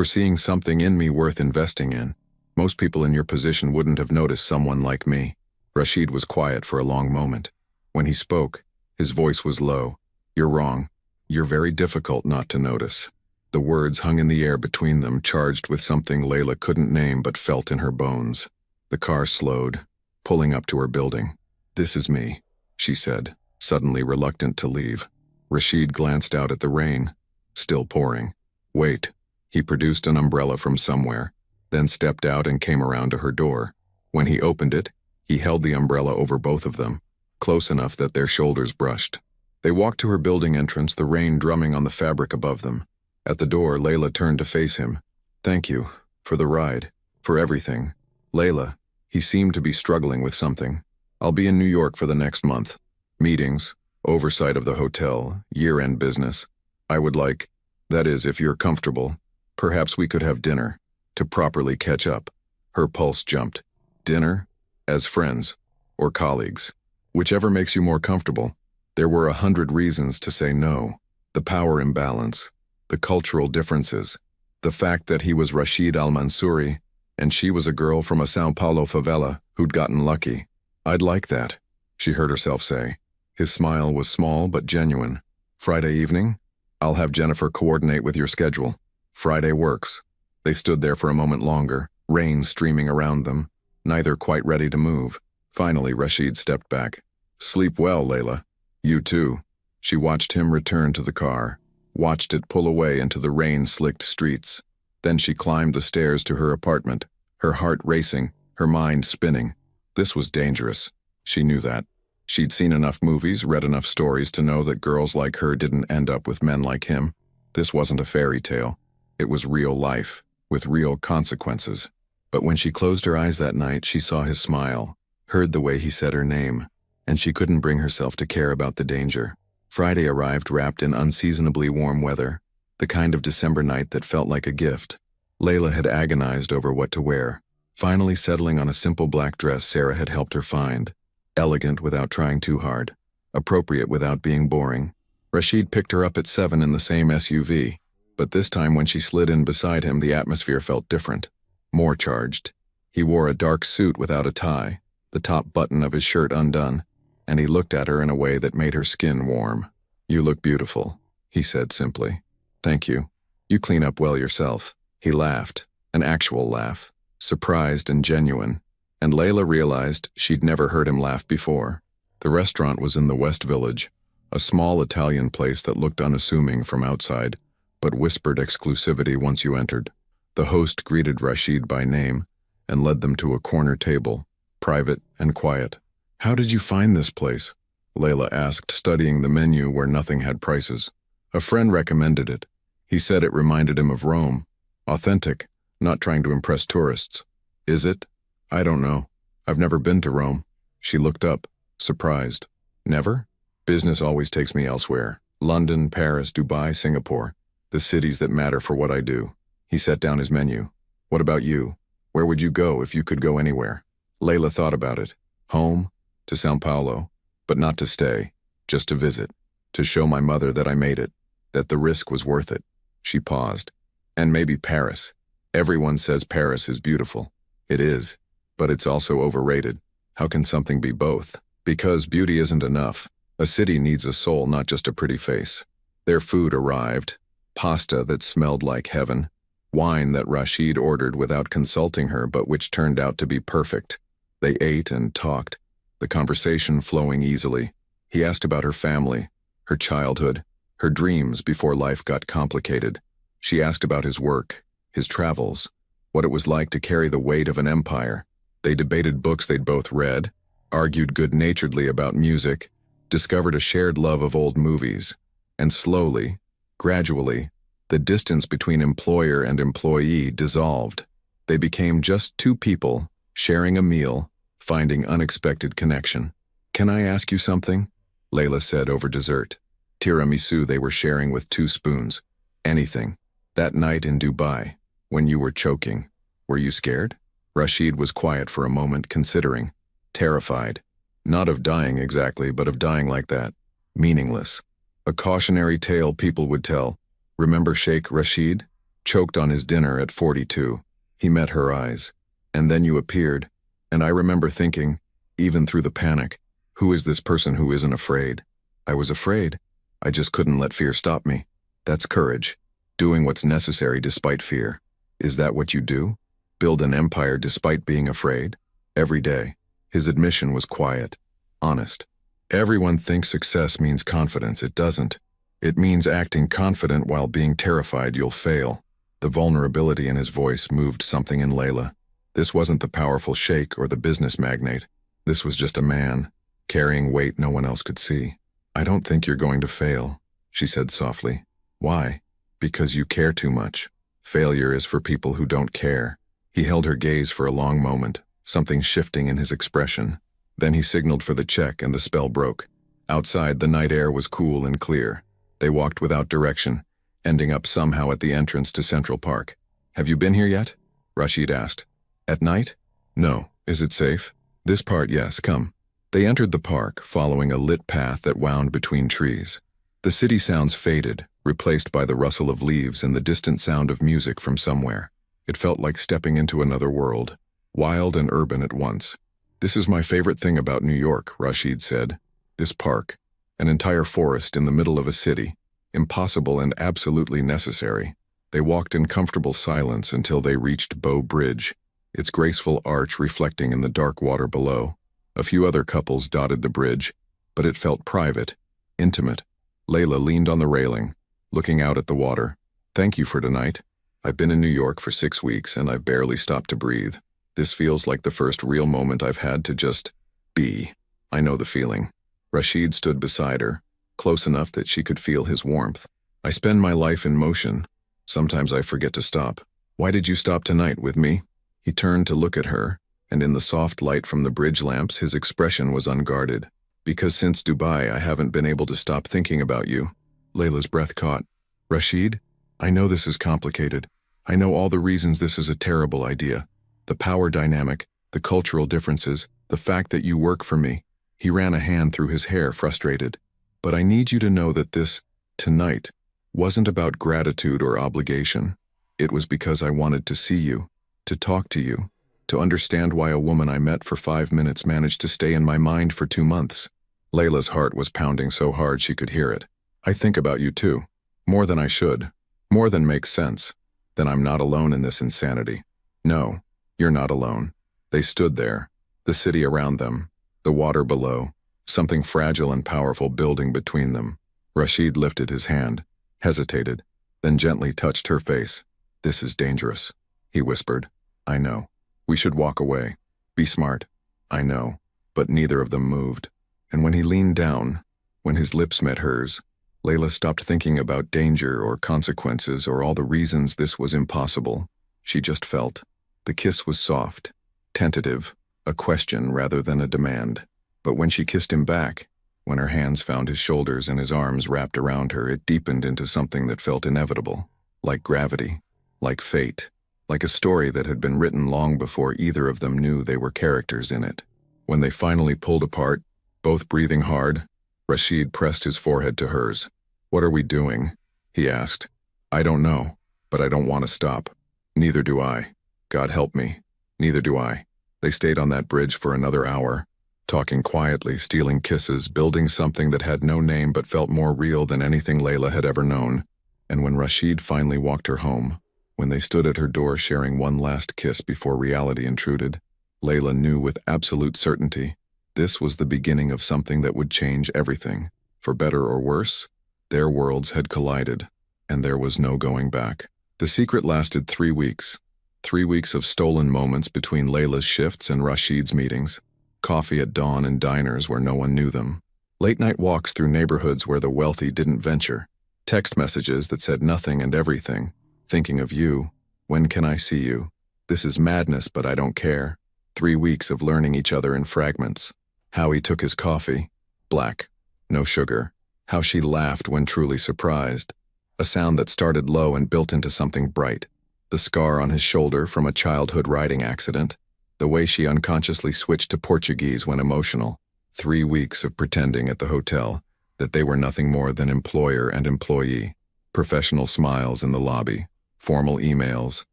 seeing something in me worth investing in. Most people in your position wouldn't have noticed someone like me. Rashid was quiet for a long moment. When he spoke, his voice was low. You're wrong. You're very difficult not to notice. The words hung in the air between them, charged with something Layla couldn't name but felt in her bones. The car slowed, pulling up to her building. This is me, she said, suddenly reluctant to leave. Rashid glanced out at the rain, still pouring. Wait. He produced an umbrella from somewhere, then stepped out and came around to her door. When he opened it, he held the umbrella over both of them, close enough that their shoulders brushed. They walked to her building entrance, the rain drumming on the fabric above them. At the door, Layla turned to face him. Thank you, for the ride, for everything. Layla, he seemed to be struggling with something. I'll be in New York for the next month. Meetings, oversight of the hotel, year-end business. I would like, that is, if you're comfortable, perhaps we could have dinner, to properly catch up. Her pulse jumped. Dinner? As friends, or colleagues. Whichever makes you more comfortable. There were 100 reasons to say no. The power imbalance, the cultural differences, the fact that he was Rashid al-Mansouri, and she was a girl from a Sao Paulo favela who'd gotten lucky. I'd like that, she heard herself say. His smile was small but genuine. Friday evening? I'll have Jennifer coordinate with your schedule. Friday works. They stood there for a moment longer, rain streaming around them, neither quite ready to move. Finally, Rashid stepped back. Sleep well, Layla. You too. She watched him return to the car, watched it pull away into the rain-slicked streets. Then she climbed the stairs to her apartment, her heart racing, her mind spinning. This was dangerous. She knew that. She'd seen enough movies, read enough stories to know that girls like her didn't end up with men like him. This wasn't a fairy tale. It was real life, with real consequences. But when she closed her eyes that night, she saw his smile, heard the way he said her name, and she couldn't bring herself to care about the danger. Friday arrived wrapped in unseasonably warm weather, the kind of December night that felt like a gift. Layla had agonized over what to wear, finally settling on a simple black dress Sarah had helped her find. Elegant without trying too hard, appropriate without being boring. Rashid picked her up at 7 in the same SUV, but this time when she slid in beside him, the atmosphere felt different, more charged. He wore a dark suit without a tie, the top button of his shirt undone, and he looked at her in a way that made her skin warm. "You look beautiful," he said simply. "Thank you. You clean up well yourself." He laughed, an actual laugh, surprised and genuine, and Layla realized she'd never heard him laugh before. The restaurant was in the West Village, a small Italian place that looked unassuming from outside, but whispered exclusivity once you entered. The host greeted Rashid by name and led them to a corner table, private and quiet. "How did you find this place?" Layla asked, studying the menu where nothing had prices. "A friend recommended it. He said it reminded him of Rome. Authentic, not trying to impress tourists." "Is it? I don't know. I've never been to Rome." She looked up, surprised. "Never? Business always takes me elsewhere. London, Paris, Dubai, Singapore. The cities that matter for what I do." He set down his menu. "What about you? Where would you go if you could go anywhere?" Layla thought about it. Home, to São Paulo, but not to stay, just to visit, to show my mother that I made it, that the risk was worth it. She paused. "And maybe Paris. Everyone says Paris is beautiful. It is. But it's also overrated. How can something be both? Because beauty isn't enough. A city needs a soul, not just a pretty face." Their food arrived. Pasta that smelled like heaven. Wine that Rashid ordered without consulting her, but which turned out to be perfect. They ate and talked, the conversation flowing easily. He asked about her family, her childhood, her dreams before life got complicated. She asked about his work, his travels, what it was like to carry the weight of an empire. They debated books they'd both read, argued good-naturedly about music, discovered a shared love of old movies, and slowly, gradually, the distance between employer and employee dissolved. They became just two people, sharing a meal, finding unexpected connection. "Can I ask you something?" Layla said over dessert. Tiramisu they were sharing with 2 spoons. "Anything. That night in Dubai, when you were choking, were you scared?" Rashid was quiet for a moment, considering. Terrified. Not of dying exactly, but of dying like that. Meaningless. A cautionary tale people would tell. Remember Sheikh Rashid? Choked on his dinner at 42. He met her eyes. And then you appeared. And I remember thinking, even through the panic, who is this person who isn't afraid? I was afraid. I just couldn't let fear stop me. That's courage. Doing what's necessary despite fear. Is that what you do? Build an empire despite being afraid? Every day. His admission was quiet, honest. Everyone thinks success means confidence. It doesn't. It means acting confident while being terrified you'll fail. The vulnerability in his voice moved something in Layla. This wasn't the powerful sheikh or the business magnate. This was just a man, carrying weight no one else could see. "I don't think you're going to fail," she said softly. "Why?" "Because you care too much. Failure is for people who don't care." He held her gaze for a long moment, something shifting in his expression. Then he signaled for the check and the spell broke. Outside, the night air was cool and clear. They walked without direction, ending up somehow at the entrance to Central Park. "Have you been here yet?" Rashid asked. "At night?" "No. Is it safe?" "This part, yes. Come." They entered the park, following a lit path that wound between trees. The city sounds faded, replaced by the rustle of leaves and the distant sound of music from somewhere. It felt like stepping into another world, wild and urban at once. "This is my favorite thing about New York," Rashid said. "This park. An entire forest in the middle of a city. Impossible and absolutely necessary." They walked in comfortable silence until they reached Bow Bridge, its graceful arch reflecting in the dark water below. A few other couples dotted the bridge, but it felt private, intimate. Layla leaned on the railing, looking out at the water. Thank you for tonight. I've been in New York for 6 weeks and I've barely stopped to breathe. This feels like the first real moment I've had to just be. I know the feeling. Rashid stood beside her, close enough that she could feel his warmth. I spend my life in motion. Sometimes I forget to stop. Why did you stop tonight with me? He turned to look at her, and in the soft light from the bridge lamps his expression was unguarded. Because since Dubai I haven't been able to stop thinking about you. Layla's breath caught. Rashid? I know this is complicated. I know all the reasons this is a terrible idea. The power dynamic, the cultural differences, the fact that you work for me. He ran a hand through his hair, frustrated. But I need you to know that this, tonight, wasn't about gratitude or obligation. It was because I wanted to see you, to talk to you, to understand why a woman I met for 5 minutes managed to stay in my mind for 2 months. Layla's heart was pounding so hard she could hear it. I think about you too. More than I should. More than makes sense. Then I'm not alone in this insanity. No, you're not alone. They stood there, the city around them, the water below, something fragile and powerful building between them. Rashid lifted his hand, hesitated, then gently touched her face. This is dangerous, he whispered. I know. We should walk away. Be smart. I know. But neither of them moved. And when he leaned down, when his lips met hers, Layla stopped thinking about danger or consequences or all the reasons this was impossible. She just felt. The kiss was soft, tentative, a question rather than a demand. But when she kissed him back, when her hands found his shoulders and his arms wrapped around her, it deepened into something that felt inevitable, like gravity, like fate, like a story that had been written long before either of them knew they were characters in it. When they finally pulled apart, both breathing hard, Rashid pressed his forehead to hers. What are we doing? He asked. I don't know, but I don't want to stop. Neither do I. God help me. Neither do I. They stayed on that bridge for another hour, talking quietly, stealing kisses, building something that had no name but felt more real than anything Layla had ever known. And when Rashid finally walked her home, when they stood at her door sharing one last kiss before reality intruded, Layla knew with absolute certainty this was the beginning of something that would change everything. For better or worse, their worlds had collided, and there was no going back. The secret lasted 3 weeks. 3 weeks of stolen moments between Layla's shifts and Rashid's meetings. Coffee at dawn in diners where no one knew them. Late-night walks through neighborhoods where the wealthy didn't venture. Text messages that said nothing and everything. Thinking of you. When can I see you? This is madness, but I don't care. 3 weeks of learning each other in fragments. How he took his coffee. Black. No sugar. How she laughed when truly surprised. A sound that started low and built into something bright. The scar on his shoulder from a childhood riding accident. The way she unconsciously switched to Portuguese when emotional. 3 weeks of pretending at the hotel that they were nothing more than employer and employee. Professional smiles in the lobby. Formal emails.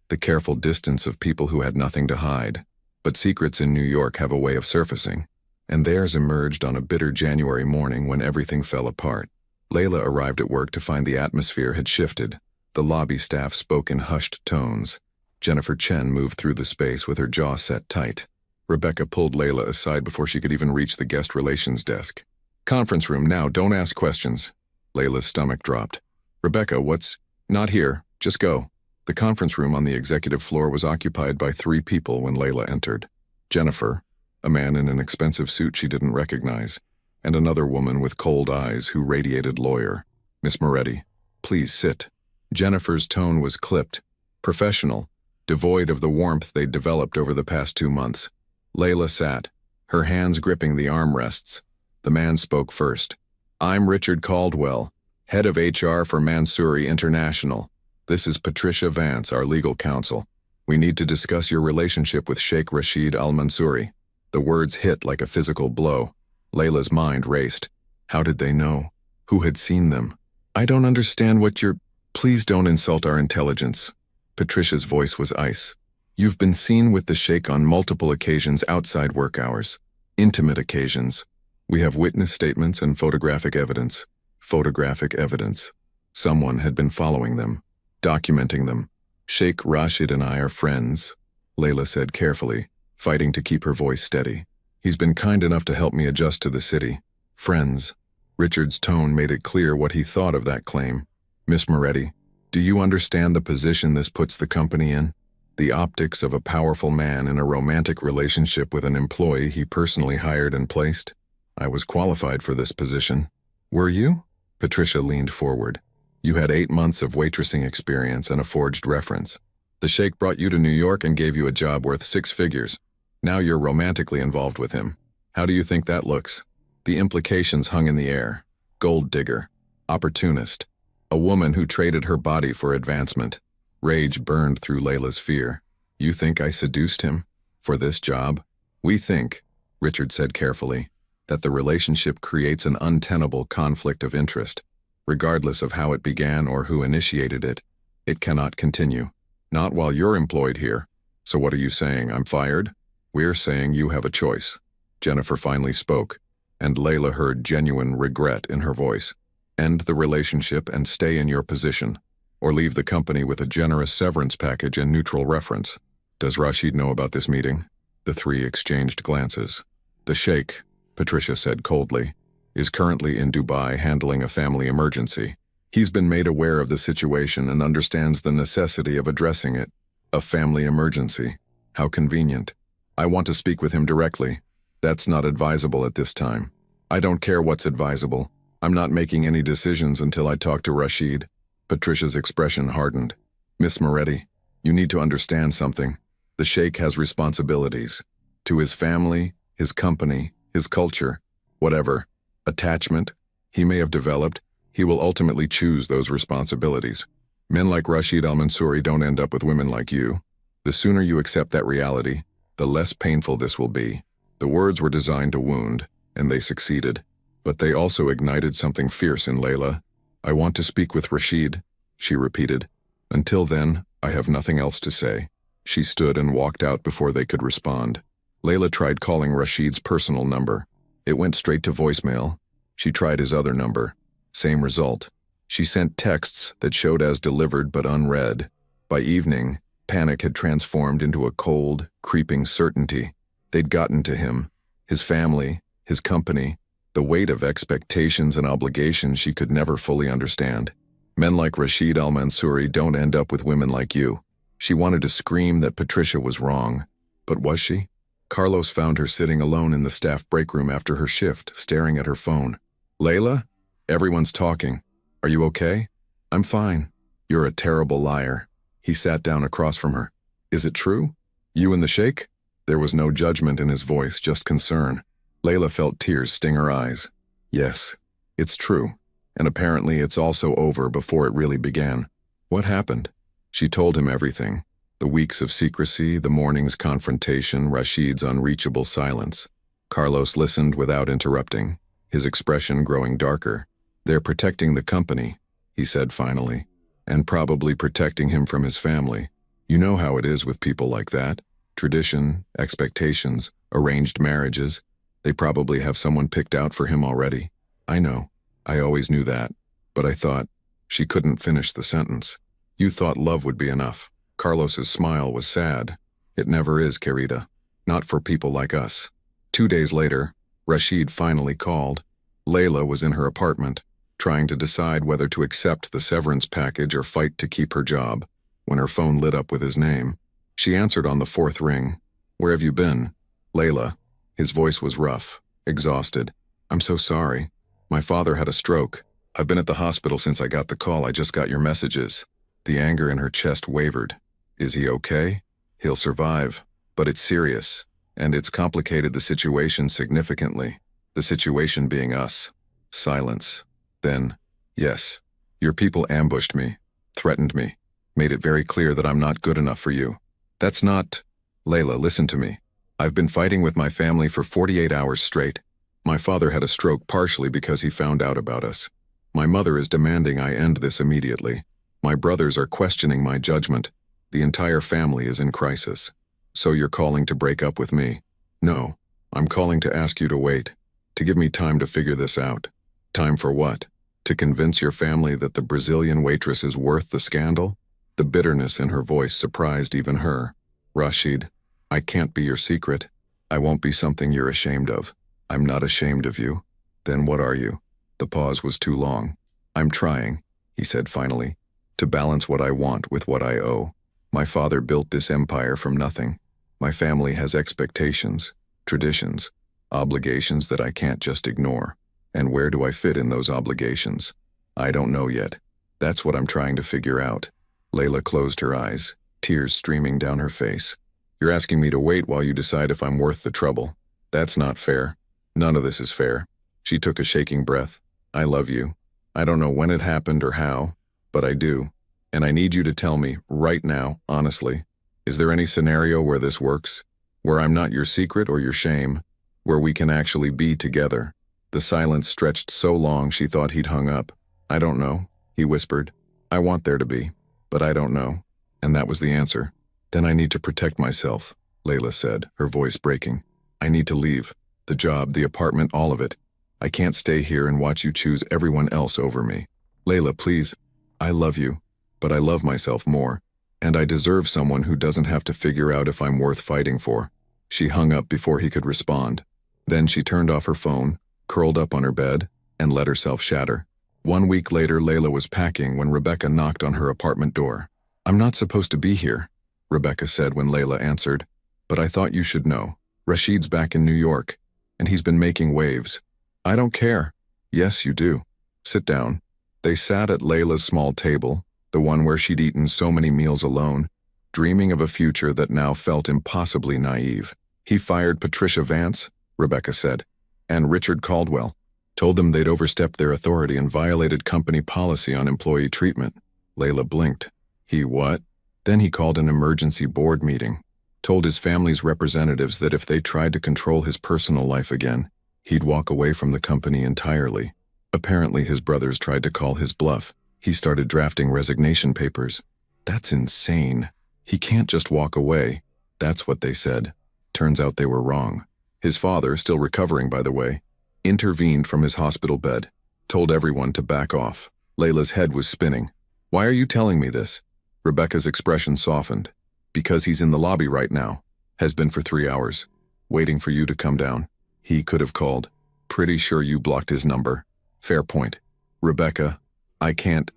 The careful distance of people who had nothing to hide. But secrets in New York have a way of surfacing. And theirs emerged on a bitter January morning when everything fell apart. Layla arrived at work to find the atmosphere had shifted. The lobby staff spoke in hushed tones. Jennifer Chen moved through the space with her jaw set tight. Rebecca pulled Layla aside before she could even reach the guest relations desk. Conference room now, don't ask questions. Layla's stomach dropped. Rebecca, what's... Not here, just go. The conference room on the executive floor was occupied by 3 people when Layla entered. Jennifer, a man in an expensive suit she didn't recognize, and another woman with cold eyes who radiated lawyer. Miss Moretti, please sit. Jennifer's tone was clipped, professional, devoid of the warmth they'd developed over the past 2 months. Layla sat, her hands gripping the armrests. The man spoke first. I'm Richard Caldwell, head of HR for Mansouri International. This is Patricia Vance, our legal counsel. We need to discuss your relationship with Sheikh Rashid al-Mansouri. The words hit like a physical blow. Layla's mind raced. How did they know? Who had seen them? I don't understand what you're... Please don't insult our intelligence. Patricia's voice was ice. You've been seen with the Sheikh on multiple occasions outside work hours. Intimate occasions. We have witness statements and photographic evidence. Photographic evidence. Someone had been following them, documenting them. Sheikh Rashid and I are friends, Layla said carefully, fighting to keep her voice steady. He's been kind enough to help me adjust to the city. Friends. Richard's tone made it clear what he thought of that claim. Miss Moretti, do you understand the position this puts the company in? The optics of a powerful man in a romantic relationship with an employee he personally hired and placed? I was qualified for this position. Were you? Patricia leaned forward. You had 8 months of waitressing experience and a forged reference. The Sheikh brought you to New York and gave you a job worth 6 figures. Now you're romantically involved with him. How do you think that looks? The implications hung in the air. Gold digger. Opportunist. A woman who traded her body for advancement. Rage burned through Layla's fear. You think I seduced him? For this job? We think, Richard said carefully, that the relationship creates an untenable conflict of interest. Regardless of how it began or who initiated it, it cannot continue. Not while you're employed here. So what are you saying, I'm fired? We're saying you have a choice. Jennifer finally spoke, and Layla heard genuine regret in her voice. End the relationship and stay in your position, or leave the company with a generous severance package and neutral reference. Does Rashid know about this meeting? The three exchanged glances. The Sheikh, Patricia said coldly, is currently in Dubai handling a family emergency. He's been made aware of the situation and understands the necessity of addressing it. A family emergency. How convenient. I want to speak with him directly. That's not advisable at this time. I don't care what's advisable. I'm not making any decisions until I talk to Rashid. Patricia's expression hardened. Miss Moretti, you need to understand something. The Sheikh has responsibilities. To his family, his company, his culture, whatever attachment he may have developed, he will ultimately choose those responsibilities. Men like Rashid Al-Mansouri don't end up with women like you. The sooner you accept that reality, the less painful this will be. The words were designed to wound, and they succeeded. But they also ignited something fierce in Layla. I want to speak with Rashid, she repeated. Until then, I have nothing else to say. She stood and walked out before they could respond. Layla tried calling Rashid's personal number. It went straight to voicemail. She tried his other number. Same result. She sent texts that showed as delivered but unread. By evening, panic had transformed into a cold, creeping certainty. They'd gotten to him, his family, his company, the weight of expectations and obligations she could never fully understand. Men like Rashid Al-Mansouri don't end up with women like you. She wanted to scream that Patricia was wrong. But was she? Carlos found her sitting alone in the staff break room after her shift, staring at her phone. Layla? Everyone's talking. Are you okay? I'm fine. You're a terrible liar. He sat down across from her. Is it true? You and the Sheikh? There was no judgment in his voice, just concern. Layla felt tears sting her eyes. Yes, it's true. And apparently it's also over before it really began. What happened? She told him everything. The weeks of secrecy, the morning's confrontation, Rashid's unreachable silence. Carlos listened without interrupting, his expression growing darker. They're protecting the company, he said finally, and probably protecting him from his family. You know how it is with people like that. Tradition, expectations, arranged marriages. They probably have someone picked out for him already. I know. I always knew that. But I thought, she couldn't finish the sentence. You thought love would be enough. Carlos's smile was sad. It never is, Querida. Not for people like us. 2 days later, Rashid finally called. Layla was in her apartment, trying to decide whether to accept the severance package or fight to keep her job, when her phone lit up with his name. She answered on the 4th ring. Where have you been? Layla. His voice was rough, exhausted. I'm so sorry. My father had a stroke. I've been at the hospital since I got the call. I just got your messages. The anger in her chest wavered. Is he okay? He'll survive. But it's serious, and it's complicated the situation significantly. The situation being us. Silence. Then, yes, your people ambushed me, threatened me, made it very clear that I'm not good enough for you. That's not... Layla, listen to me. I've been fighting with my family for 48 hours straight. My father had a stroke partially because he found out about us. My mother is demanding I end this immediately. My brothers are questioning my judgment. The entire family is in crisis. So you're calling to break up with me? No, I'm calling to ask you to wait, to give me time to figure this out. Time for what? To convince your family that the Brazilian waitress is worth the scandal? The bitterness in her voice surprised even her. Rashid, I can't be your secret. I won't be something you're ashamed of. I'm not ashamed of you. Then what are you? The pause was too long. I'm trying, he said finally, to balance what I want with what I owe. My father built this empire from nothing. My family has expectations, traditions, obligations that I can't just ignore. And where do I fit in those obligations? I don't know yet. That's what I'm trying to figure out. Layla closed her eyes, tears streaming down her face. You're asking me to wait while you decide if I'm worth the trouble. That's not fair. None of this is fair. She took a shaking breath. I love you. I don't know when it happened or how, but I do. And I need you to tell me, right now, honestly, is there any scenario where this works? Where I'm not your secret or your shame? Where we can actually be together? The silence stretched so long she thought he'd hung up. I don't know, he whispered. I want there to be, but I don't know. And that was the answer. Then I need to protect myself, Layla said, her voice breaking. I need to leave. The job, the apartment, all of it. I can't stay here and watch you choose everyone else over me. Layla, please. I love you, but I love myself more. And I deserve someone who doesn't have to figure out if I'm worth fighting for. She hung up before he could respond. Then she turned off her phone, curled up on her bed, and let herself shatter. 1 week later, Layla was packing when Rebecca knocked on her apartment door. I'm not supposed to be here, Rebecca said when Layla answered. But I thought you should know. Rashid's back in New York, and he's been making waves. I don't care. Yes, you do. Sit down. They sat at Layla's small table, the one where she'd eaten so many meals alone, dreaming of a future that now felt impossibly naive. He fired Patricia Vance, Rebecca said, and Richard Caldwell. Told them they'd overstepped their authority and violated company policy on employee treatment. Layla blinked. He what? Then he called an emergency board meeting. Told his family's representatives that if they tried to control his personal life again, he'd walk away from the company entirely. Apparently his brothers tried to call his bluff. He started drafting resignation papers. That's insane. He can't just walk away. That's what they said. Turns out they were wrong. His father, still recovering by the way, intervened from his hospital bed, told everyone to back off. Layla's head was spinning. Why are you telling me this? Rebecca's expression softened. Because he's in the lobby right now. Has been for 3 hours. Waiting for you to come down. He could have called. Pretty sure you blocked his number. Fair point. Rebecca, I can't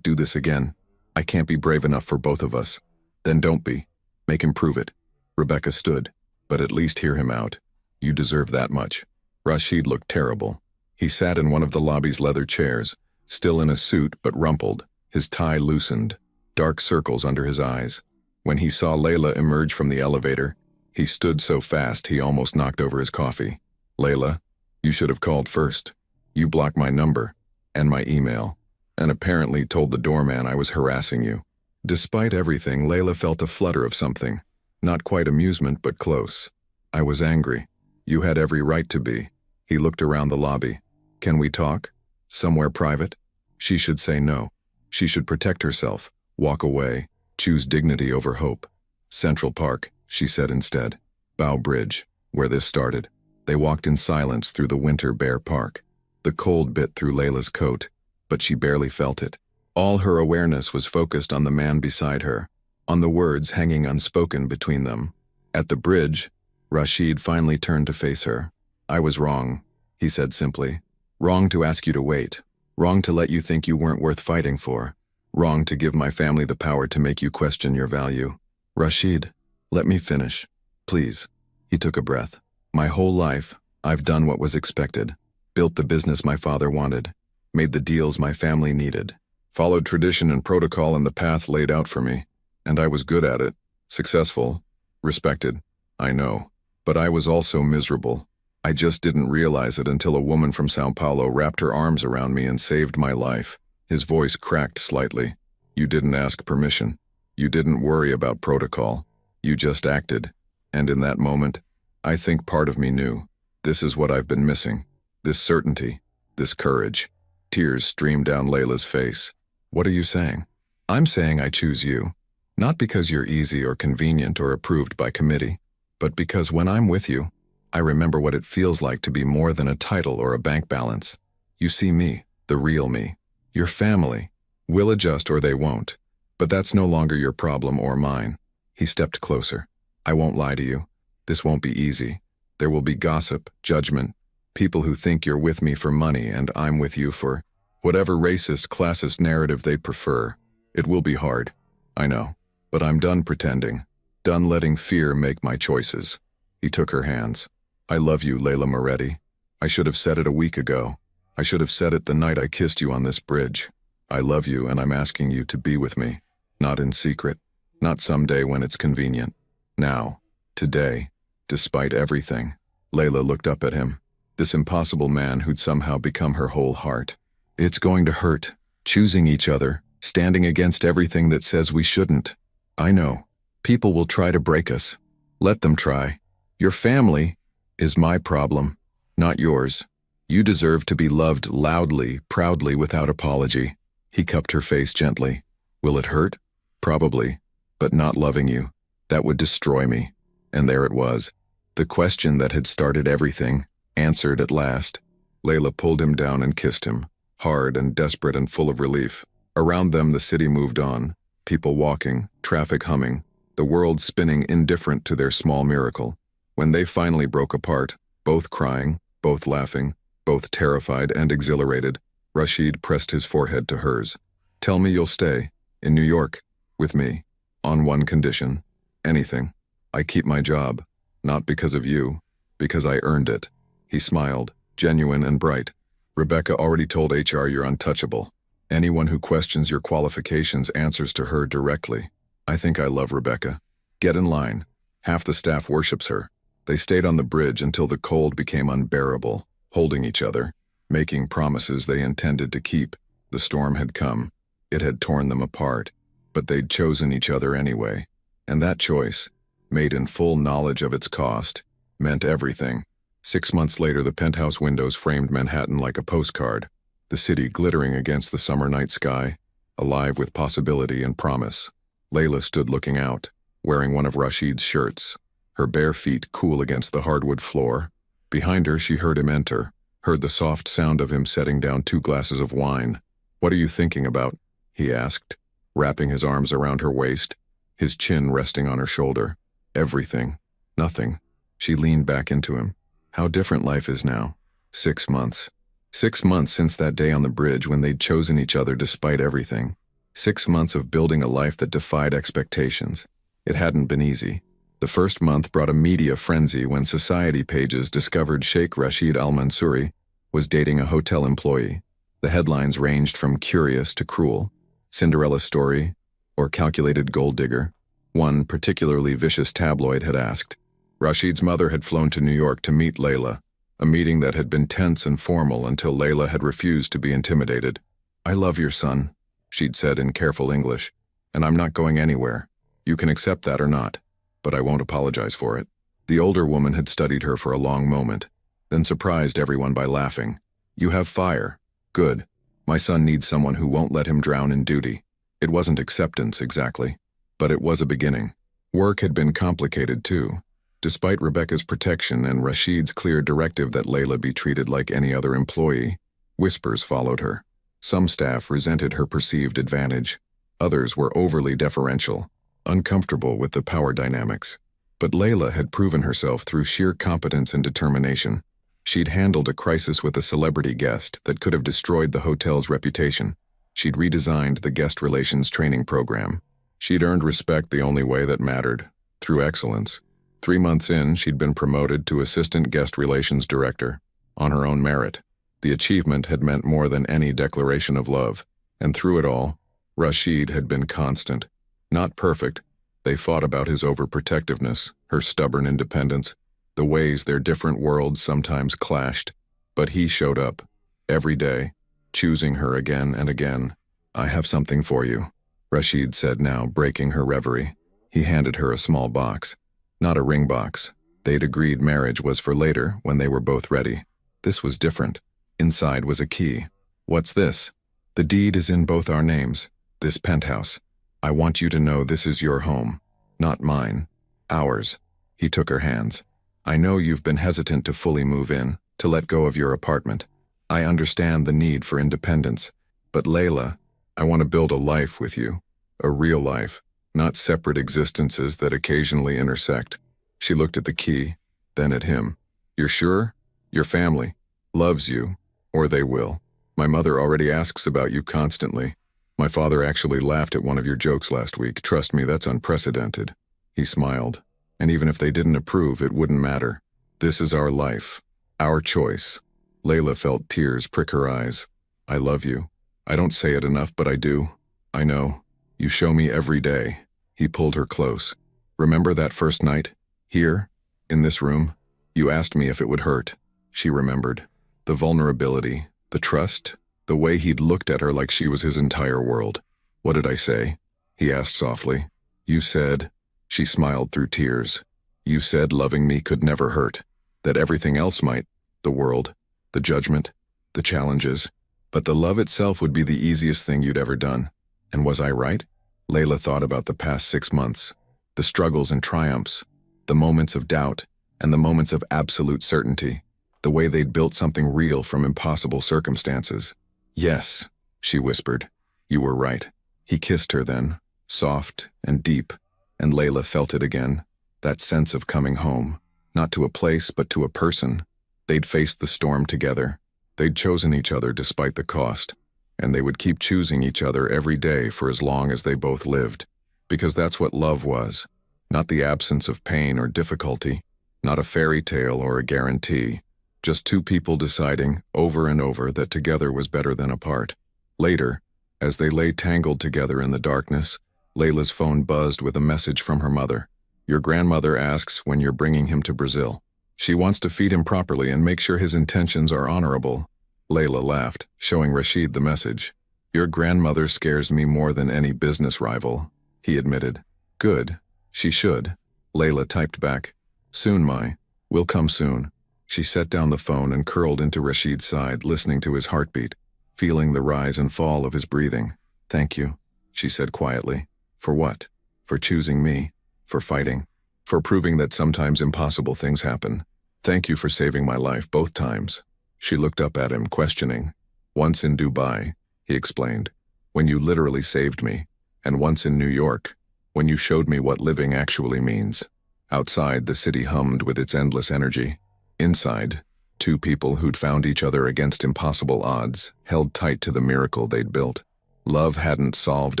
do this again. I can't be brave enough for both of us. Then don't be. Make him prove it. Rebecca stood. But at least hear him out. You deserve that much. Rashid looked terrible. He sat in one of the lobby's leather chairs, still in a suit but rumpled, his tie loosened, dark circles under his eyes. When he saw Layla emerge from the elevator, he stood so fast he almost knocked over his coffee. Layla, you should have called first. You blocked my number, and my email, and apparently told the doorman I was harassing you. Despite everything, Layla felt a flutter of something. Not quite amusement, but close. I was angry. You had every right to be. He looked around the lobby. Can we talk? Somewhere private? She should say no. She should protect herself, walk away, choose dignity over hope. Central Park, she said instead. Bow Bridge, where this started. They walked in silence through the winter bare park. The cold bit through Layla's coat, but she barely felt it. All her awareness was focused on the man beside her, on the words hanging unspoken between them. At the bridge, Rashid finally turned to face her. I was wrong, he said simply. Wrong to ask you to wait. Wrong to let you think you weren't worth fighting for. Wrong to give my family the power to make you question your value. Rashid, let me finish. Please. He took a breath. My whole life, I've done what was expected. Built the business my father wanted. Made the deals my family needed. Followed tradition and protocol in the path laid out for me. And I was good at it. Successful. Respected. I know. But I was also miserable. I just didn't realize it until a woman from Sao Paulo wrapped her arms around me and saved my life. His voice cracked slightly. You didn't ask permission. You didn't worry about protocol. You just acted. And in that moment, I think part of me knew. This is what I've been missing. This certainty. This courage. Tears streamed down Layla's face. What are you saying? I'm saying I choose you. Not because you're easy or convenient or approved by committee, but because when I'm with you, I remember what it feels like to be more than a title or a bank balance. You see me, the real me. Your family will adjust or they won't, but that's no longer your problem or mine. He stepped closer. I won't lie to you. This won't be easy. There will be gossip, judgment, People who think you're with me for money and I'm with you for whatever racist, classist narrative they prefer. It will be hard, I know, but I'm done pretending, done letting fear make my choices. He took her hands. I love you, Layla Moretti. I should have said it a week ago. I should have said it the night I kissed you on this bridge. I love you and I'm asking you to be with me. Not in secret. Not someday when it's convenient. Now. Today. Despite everything. Layla looked up at him. This impossible man who'd somehow become her whole heart. It's going to hurt. Choosing each other. Standing against everything that says we shouldn't. I know. People will try to break us. Let them try. Your family is my problem, not yours. You deserve to be loved loudly, proudly, without apology. He cupped her face gently. Will it hurt? Probably. But not loving you. That would destroy me. And there it was. The question that had started everything, answered at last. Layla pulled him down and kissed him, hard and desperate and full of relief. Around them the city moved on, people walking, traffic humming, the world spinning indifferent to their small miracle. When they finally broke apart, both crying, both laughing, both terrified and exhilarated, Rashid pressed his forehead to hers. Tell me you'll stay, in New York, with me, on one condition. Anything. I keep my job, not because of you, because I earned it. He smiled, genuine and bright. Rebecca already told HR you're untouchable. Anyone who questions your qualifications answers to her directly. I think I love Rebecca. Get in line. Half the staff worships her. They stayed on the bridge until the cold became unbearable, holding each other, making promises they intended to keep. The storm had come. It had torn them apart, but they'd chosen each other anyway. And that choice, made in full knowledge of its cost, meant everything. 6 months later, the penthouse windows framed Manhattan like a postcard, the city glittering against the summer night sky, alive with possibility and promise. Layla stood looking out, wearing one of Rashid's shirts, her bare feet cool against the hardwood floor. Behind her, she heard him enter, heard the soft sound of him setting down 2 glasses of wine. What are you thinking about? He asked, wrapping his arms around her waist, his chin resting on her shoulder. Everything. Nothing. She leaned back into him. How different life is now. 6 months. 6 months since that day on the bridge when they'd chosen each other despite everything. 6 months of building a life that defied expectations. It hadn't been easy. The first month brought a media frenzy when society pages discovered Sheikh Rashid al-Mansouri was dating a hotel employee. The headlines ranged from curious to cruel, Cinderella story, or calculated gold digger. One particularly vicious tabloid had asked. Rashid's mother had flown to New York to meet Layla, a meeting that had been tense and formal until Layla had refused to be intimidated. I love your son, she'd said in careful English, and I'm not going anywhere. You can accept that or not, but I won't apologize for it. The older woman had studied her for a long moment, then surprised everyone by laughing. You have fire. Good. My son needs someone who won't let him drown in duty. It wasn't acceptance, exactly, but it was a beginning. Work had been complicated, too. Despite Rebecca's protection and Rashid's clear directive that Layla be treated like any other employee, whispers followed her. Some staff resented her perceived advantage. Others were overly deferential, uncomfortable with the power dynamics. But Layla had proven herself through sheer competence and determination. She'd handled a crisis with a celebrity guest that could have destroyed the hotel's reputation. She'd redesigned the guest relations training program. She'd earned respect the only way that mattered, through excellence. 3 months in, she'd been promoted to Assistant Guest Relations Director, on her own merit. The achievement had meant more than any declaration of love, and through it all, Rashid had been constant. Not perfect. They fought about his overprotectiveness, her stubborn independence, the ways their different worlds sometimes clashed. But he showed up, every day, choosing her again and again. I have something for you, Rashid said now, breaking her reverie. He handed her a small box. Not a ring box. They'd agreed marriage was for later, when they were both ready. This was different. Inside was a key. What's this? The deed is in both our names. This penthouse. I want you to know this is your home. Not mine. Ours. He took her hands. I know you've been hesitant to fully move in, to let go of your apartment. I understand the need for independence. But Layla, I want to build a life with you. A real life. Not separate existences that occasionally intersect. She looked at the key, then at him. You're sure? Your family. Loves you, or they will. My mother already asks about you constantly. My father actually laughed at one of your jokes last week. Trust me, that's unprecedented. He smiled. And even if they didn't approve, it wouldn't matter. This is our life. Our choice. Layla felt tears prick her eyes. I love you. I don't say it enough, but I do. I know. You show me every day. He pulled her close. Remember that first night? Here? In this room? You asked me if it would hurt. She remembered. The vulnerability, the trust, the way he'd looked at her like she was his entire world. What did I say? He asked softly. You said... She smiled through tears. You said loving me could never hurt. That everything else might. The world, the judgment, the challenges. But the love itself would be the easiest thing you'd ever done. And was I right? Layla thought about the past 6 months. The struggles and triumphs. The moments of doubt. And the moments of absolute certainty. The way they'd built something real from impossible circumstances. Yes, she whispered. You were right. He kissed her then, soft and deep. And Layla felt it again, that sense of coming home, not to a place but to a person. They'd faced the storm together. They'd chosen each other despite the cost, and they would keep choosing each other every day for as long as they both lived, because that's what love was, not the absence of pain or difficulty, not a fairy tale or a guarantee, just two people deciding over and over that together was better than apart. Later, as they lay tangled together in the darkness, Layla's phone buzzed with a message from her mother. Your grandmother asks when you're bringing him to Brazil. She wants to feed him properly and make sure his intentions are honorable. Layla laughed, showing Rashid the message. Your grandmother scares me more than any business rival, he admitted. Good. She should. Layla typed back. Soon, we'll come soon. She set down the phone and curled into Rashid's side, listening to his heartbeat, feeling the rise and fall of his breathing. Thank you, she said quietly. For what? For choosing me. For fighting. For proving that sometimes impossible things happen. Thank you for saving my life both times. She looked up at him, questioning. Once in Dubai, he explained, when you literally saved me, and once in New York, when you showed me what living actually means. Outside, the city hummed with its endless energy. Inside, two people who'd found each other against impossible odds held tight to the miracle they'd built. Love hadn't solved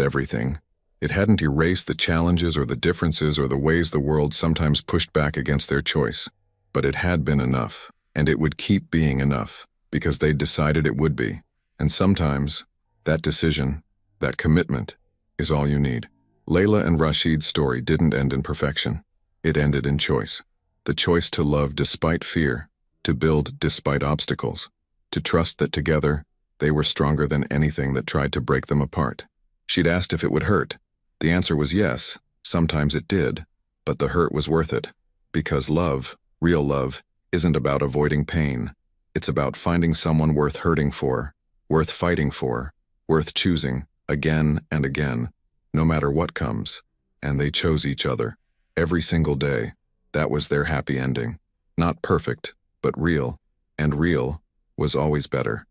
everything. It hadn't erased the challenges or the differences or the ways the world sometimes pushed back against their choice. But it had been enough, and it would keep being enough, because they'd decided it would be. And sometimes, that decision, that commitment, is all you need. Layla and Rashid's story didn't end in perfection. It ended in choice. The choice to love despite fear, to build despite obstacles, to trust that together, they were stronger than anything that tried to break them apart. She'd asked if it would hurt. The answer was yes, sometimes it did, but the hurt was worth it. Because love, real love, isn't about avoiding pain. It's about finding someone worth hurting for, worth fighting for, worth choosing, again and again, no matter what comes. And they chose each other, every single day. That was their happy ending. Not perfect, but real. And real was always better.